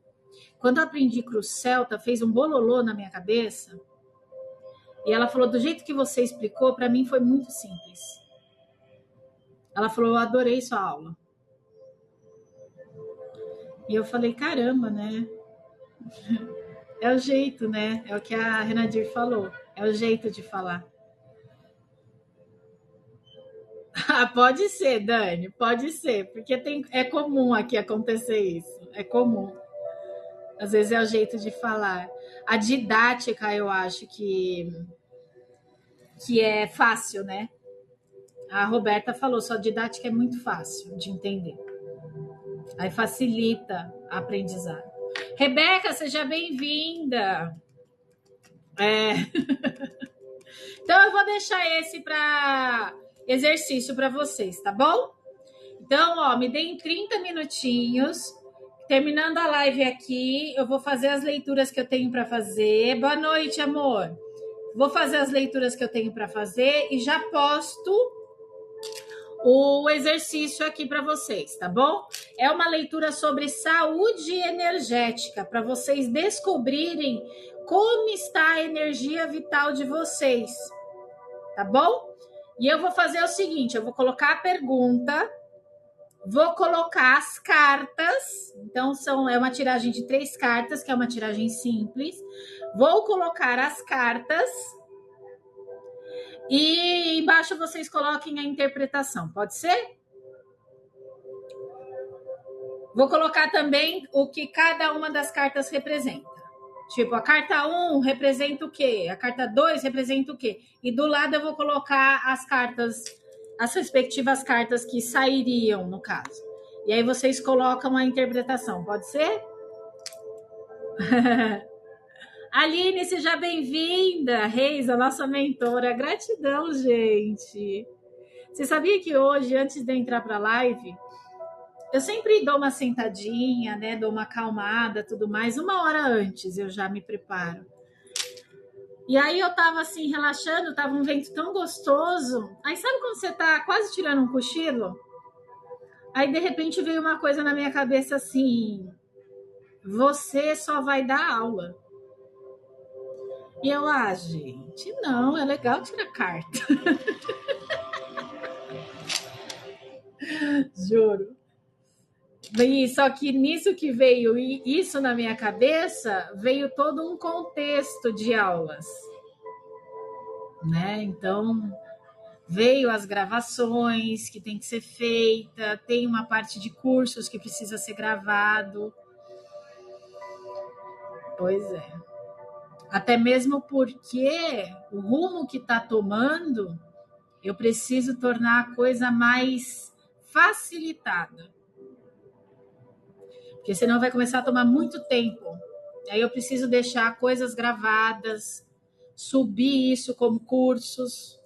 Quando eu aprendi Cruz Celta, fez um bololô na minha cabeça. E ela falou: do jeito que você explicou, para mim foi muito simples. Ela falou: eu adorei sua aula. E eu falei: caramba, né? É o jeito, né? É o que a Renadir falou. É o jeito de falar. Pode ser, Dani, pode ser, porque é comum aqui acontecer isso. É comum. Às vezes é o jeito de falar. A didática, eu acho que é fácil, né? A Roberta falou, sua didática é muito fácil de entender. Aí facilita a aprendizado. Rebeca, seja bem-vinda. Então eu vou deixar esse para exercício para vocês, tá bom? Então, ó, me deem 30 minutinhos. Terminando a live aqui, eu vou fazer as leituras que eu tenho para fazer. Boa noite, amor. Vou fazer as leituras que eu tenho para fazer e já posto o exercício aqui para vocês, tá bom? É uma leitura sobre saúde energética, para vocês descobrirem como está a energia vital de vocês, tá bom? E eu vou fazer o seguinte, eu vou colocar a pergunta, vou colocar as cartas, então é uma tiragem de 3 cartas, que é uma tiragem simples. Vou colocar as cartas e embaixo vocês coloquem a interpretação, pode ser? Vou colocar também o que cada uma das cartas representa. Tipo, a carta 1 representa o quê? A carta 2 representa o quê? E do lado eu vou colocar as cartas, as respectivas cartas que sairiam, no caso. E aí vocês colocam a interpretação, pode ser? Aline, seja bem-vinda. Reis, a nossa mentora. Gratidão, gente. Você sabia que hoje, antes de eu entrar para a live, eu sempre dou uma sentadinha, né? Dou uma acalmada, tudo mais. 1 hora antes eu já me preparo. E aí eu tava assim, relaxando, tava um vento tão gostoso. Aí sabe quando você tá quase tirando um cochilo? Aí de repente veio uma coisa na minha cabeça assim: você só vai dar aula. E eu, gente, não, é legal tirar carta. Juro. E só que nisso que veio isso na minha cabeça, veio todo um contexto de aulas, né? Então, veio as gravações que tem que ser feita, tem uma parte de cursos que precisa ser gravado. Pois é. Até mesmo porque o rumo que está tomando, eu preciso tornar a coisa mais facilitada. Porque senão vai começar a tomar muito tempo. Aí eu preciso deixar coisas gravadas, subir isso como cursos.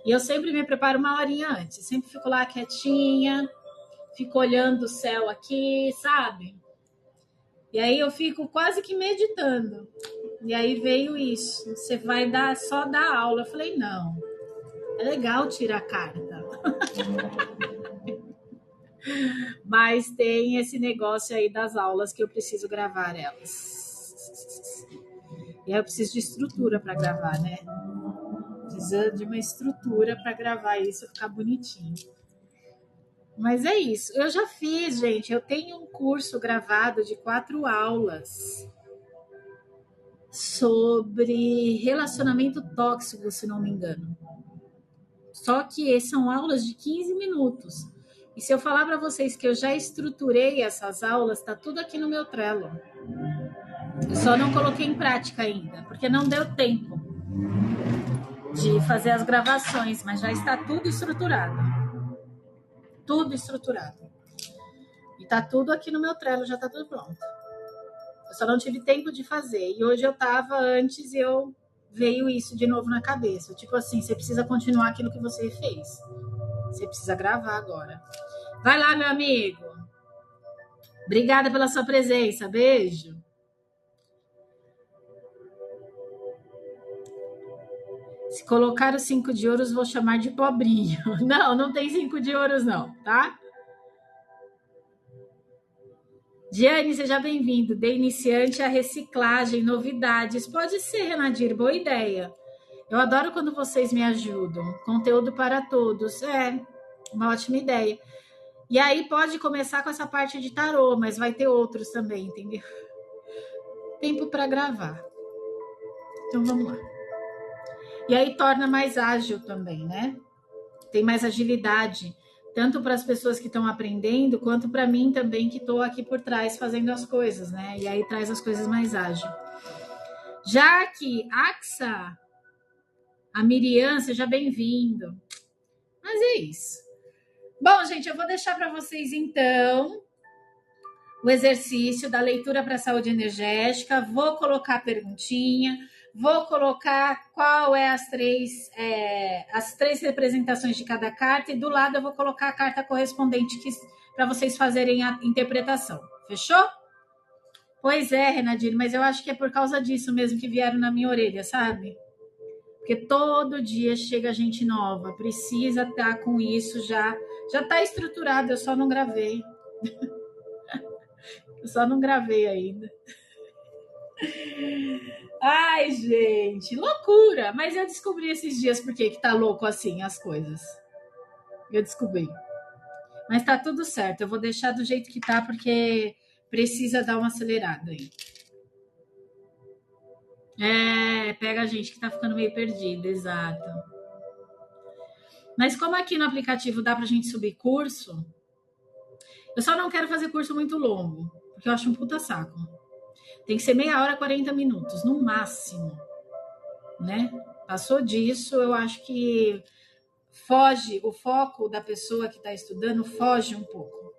E eu sempre me preparo 1 horinha antes. Sempre fico lá quietinha, fico olhando o céu aqui, sabe? E aí eu fico quase que meditando. E aí veio isso. Você vai só dar aula. Eu falei, não. É legal tirar carta. Mas tem esse negócio aí das aulas que eu preciso gravar elas. E aí eu preciso de estrutura para gravar, né? precisando de uma estrutura para gravar isso ficar bonitinho. Mas é isso. Eu já fiz, gente. Eu tenho um curso gravado de 4 aulas sobre relacionamento tóxico, se não me engano. Só que são aulas de 15 minutos. E se eu falar para vocês que eu já estruturei essas aulas, tá tudo aqui no meu Trello. Eu só não coloquei em prática ainda, porque não deu tempo de fazer as gravações, mas já está tudo estruturado. Tudo estruturado. E tá tudo aqui no meu Trello, já tá tudo pronto. Eu só não tive tempo de fazer. E hoje eu tava antes e veio isso de novo na cabeça. Tipo assim, você precisa continuar aquilo que você fez. Você precisa gravar agora. Vai lá, meu amigo. Obrigada pela sua presença. Beijo. Se colocar os 5 de ouros, vou chamar de pobrinho. Não, não tem 5 de ouros não, tá? Diane, seja bem-vindo. De iniciante a reciclagem, novidades. Pode ser, Renadir, boa ideia. Eu adoro quando vocês me ajudam. Conteúdo para todos. É, uma ótima ideia. E aí pode começar com essa parte de tarô, mas vai ter outros também, entendeu? Tempo para gravar. Então vamos lá. E aí torna mais ágil também, né? Tem mais agilidade, tanto para as pessoas que estão aprendendo, quanto para mim também, que estou aqui por trás fazendo as coisas, né? E aí traz as coisas mais ágil. Já que Axa, a Miriam, seja bem-vindo. Mas é isso. Bom, gente, eu vou deixar para vocês, então, o exercício da leitura para a saúde energética. Vou colocar a perguntinha. Vou colocar qual é as três representações de cada carta e do lado eu vou colocar a carta correspondente para vocês fazerem a interpretação. Fechou? Pois é, Renadir, mas eu acho que é por causa disso mesmo que vieram na minha orelha, sabe? Porque todo dia chega gente nova, precisa estar com isso já está estruturado, eu só não gravei. Eu só não gravei ainda. Ai, gente, loucura! Mas eu descobri esses dias por que tá louco assim as coisas. Eu descobri. Mas tá tudo certo. Eu vou deixar do jeito que tá, porque precisa dar uma acelerada aí. É, pega a gente que tá ficando meio perdida, exato. Mas como aqui no aplicativo dá pra gente subir curso, eu só não quero fazer curso muito longo, porque eu acho um puta saco. Tem que ser meia hora, 40 minutos, no máximo, né? Passou disso, eu acho que foge, o foco da pessoa que está estudando foge um pouco.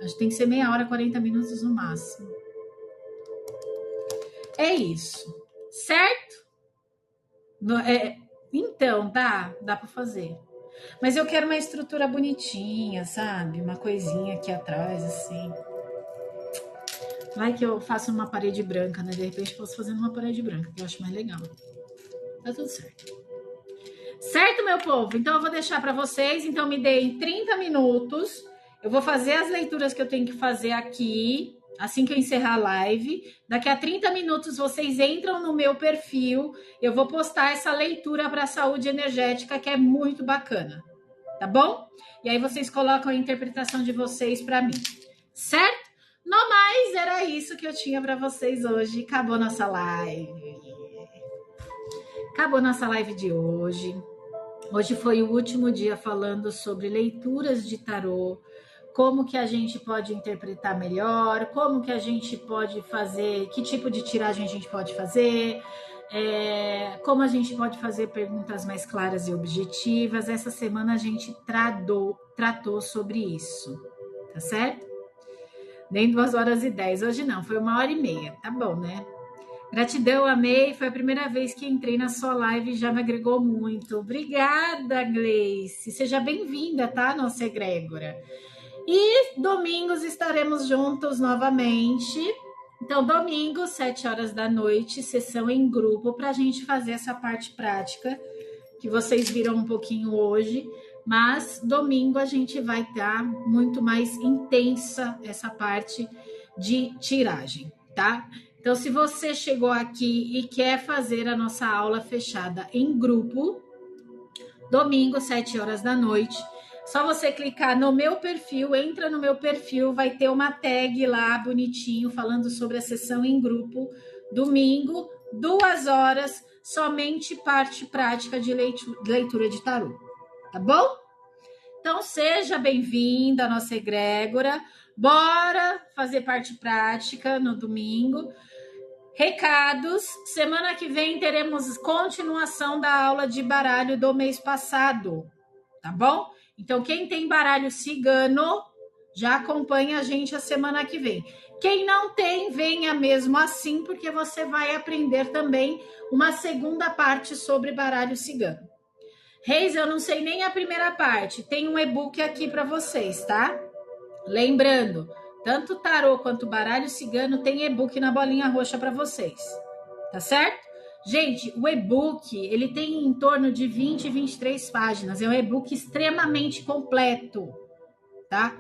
Acho que tem que ser meia hora, 40 minutos no máximo. É isso. Certo? Então, dá para fazer. Mas eu quero uma estrutura bonitinha, sabe? Uma coisinha aqui atrás, assim. Vai que eu faço uma parede branca, né? De repente eu posso fazer uma parede branca, que eu acho mais legal. Tá tudo certo. Certo, meu povo? Então eu vou deixar para vocês. Então me deem 30 minutos. Eu vou fazer as leituras que eu tenho que fazer aqui, assim que eu encerrar a live. Daqui a 30 minutos vocês entram no meu perfil. Eu vou postar essa leitura para a saúde energética, que é muito bacana. Tá bom? E aí vocês colocam a interpretação de vocês para mim. Certo? No mais, era isso que eu tinha para vocês hoje. Acabou nossa live. Acabou nossa live de hoje. Hoje foi o último dia falando sobre leituras de tarô, como que a gente pode interpretar melhor, como que a gente pode fazer, que tipo de tiragem a gente pode fazer, como a gente pode fazer perguntas mais claras e objetivas. Essa semana a gente tratou sobre isso, tá certo? Nem 2h10, hoje não, foi 1h30, tá bom, né? Gratidão, amei, foi a primeira vez que entrei na sua live e já me agregou muito. Obrigada, Gleice, seja bem-vinda, tá, nossa egrégora. E domingos estaremos juntos novamente. Então, domingo, 7h da noite, sessão em grupo, para a gente fazer essa parte prática, que vocês viram um pouquinho hoje, mas domingo a gente vai estar muito mais intensa essa parte de tiragem, tá? Então, se você chegou aqui e quer fazer a nossa aula fechada em grupo, Domingo, 7 horas da noite. Só você clicar no meu perfil, entra no meu perfil, vai ter uma tag lá bonitinho falando sobre a sessão em grupo. Domingo, 2 horas, somente parte prática de leitura de tarô. Tá bom? Então, seja bem-vinda à nossa egrégora. Bora fazer parte prática no domingo. Recados. Semana que vem teremos continuação da aula de baralho do mês passado. Tá bom? Então, quem tem baralho cigano, já acompanha a gente a semana que vem. Quem não tem, venha mesmo assim, porque você vai aprender também uma segunda parte sobre baralho cigano. Reis, eu não sei nem a primeira parte. Tem um e-book aqui para vocês, tá? Lembrando, tanto tarô quanto baralho cigano tem e-book na bolinha roxa para vocês. Tá certo? Gente, o e-book, ele tem em torno de 20 e 23 páginas. É um e-book extremamente completo, tá?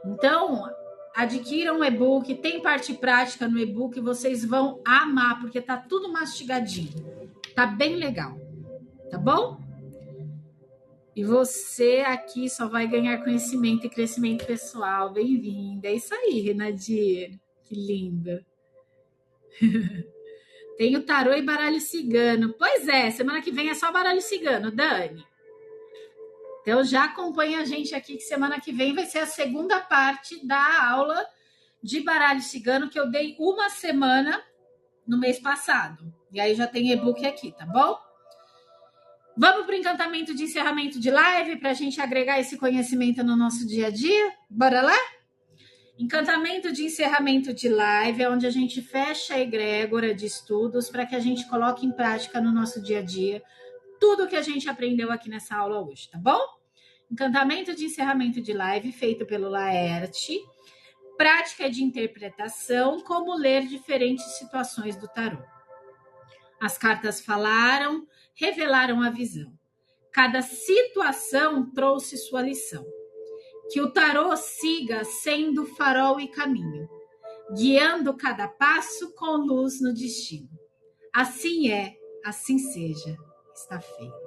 Então, adquiram o e-book, tem parte prática no e-book, vocês vão amar, porque tá tudo mastigadinho. Tá bem legal, tá bom? E você aqui só vai ganhar conhecimento e crescimento pessoal. Bem-vinda. É isso aí, Renadir. Que linda. Tem o tarô e baralho cigano. Pois é, semana que vem é só baralho cigano, Dani. Então já acompanha a gente aqui que semana que vem vai ser a segunda parte da aula de baralho cigano que eu dei uma semana no mês passado. E aí já tem e-book aqui, tá bom? Vamos para o encantamento de encerramento de live para a gente agregar esse conhecimento no nosso dia a dia? Bora lá? Encantamento de encerramento de live é onde a gente fecha a egrégora de estudos para que a gente coloque em prática no nosso dia a dia tudo que a gente aprendeu aqui nessa aula hoje, tá bom? Encantamento de encerramento de live feito pelo Laerte. Prática de interpretação, como ler diferentes situações do tarô. As cartas falaram, revelaram a visão. Cada situação trouxe sua lição. Que o tarô siga sendo farol e caminho, guiando cada passo com luz no destino. Assim é, assim seja, está feito.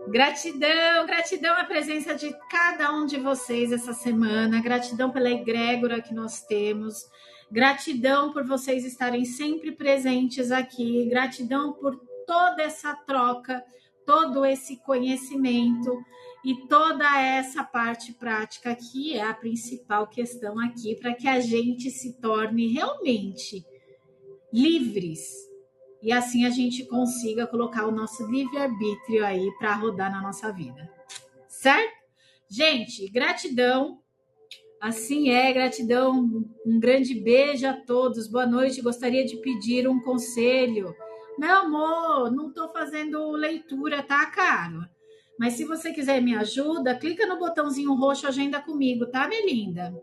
Gratidão, gratidão à presença de cada um de vocês essa semana, gratidão pela egrégora que nós temos, gratidão por vocês estarem sempre presentes aqui, gratidão por toda essa troca, todo esse conhecimento e toda essa parte prática que é a principal questão aqui para que a gente se torne realmente livres e assim a gente consiga colocar o nosso livre-arbítrio aí para rodar na nossa vida. Certo? Gente, gratidão. Assim é, gratidão. Um grande beijo a todos. Boa noite. Gostaria de pedir um conselho. Meu amor, não estou fazendo leitura, tá, caro? Mas se você quiser me ajuda, clica no botãozinho roxo Agenda Comigo, tá, minha linda?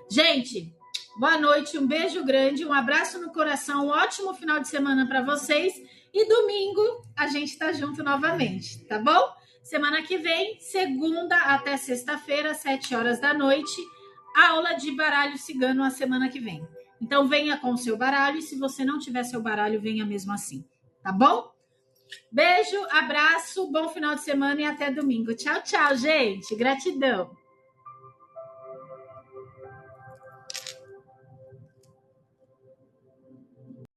Gente, boa noite, um beijo grande, um abraço no coração, um ótimo final de semana para vocês. E domingo a gente tá junto novamente, tá bom? Semana que vem, segunda até sexta-feira, 7 horas da noite, aula de baralho cigano a semana que vem. Então venha com o seu baralho e se você não tiver seu baralho, venha mesmo assim, tá bom? Beijo, abraço, bom final de semana e até domingo. Tchau, tchau, gente. Gratidão.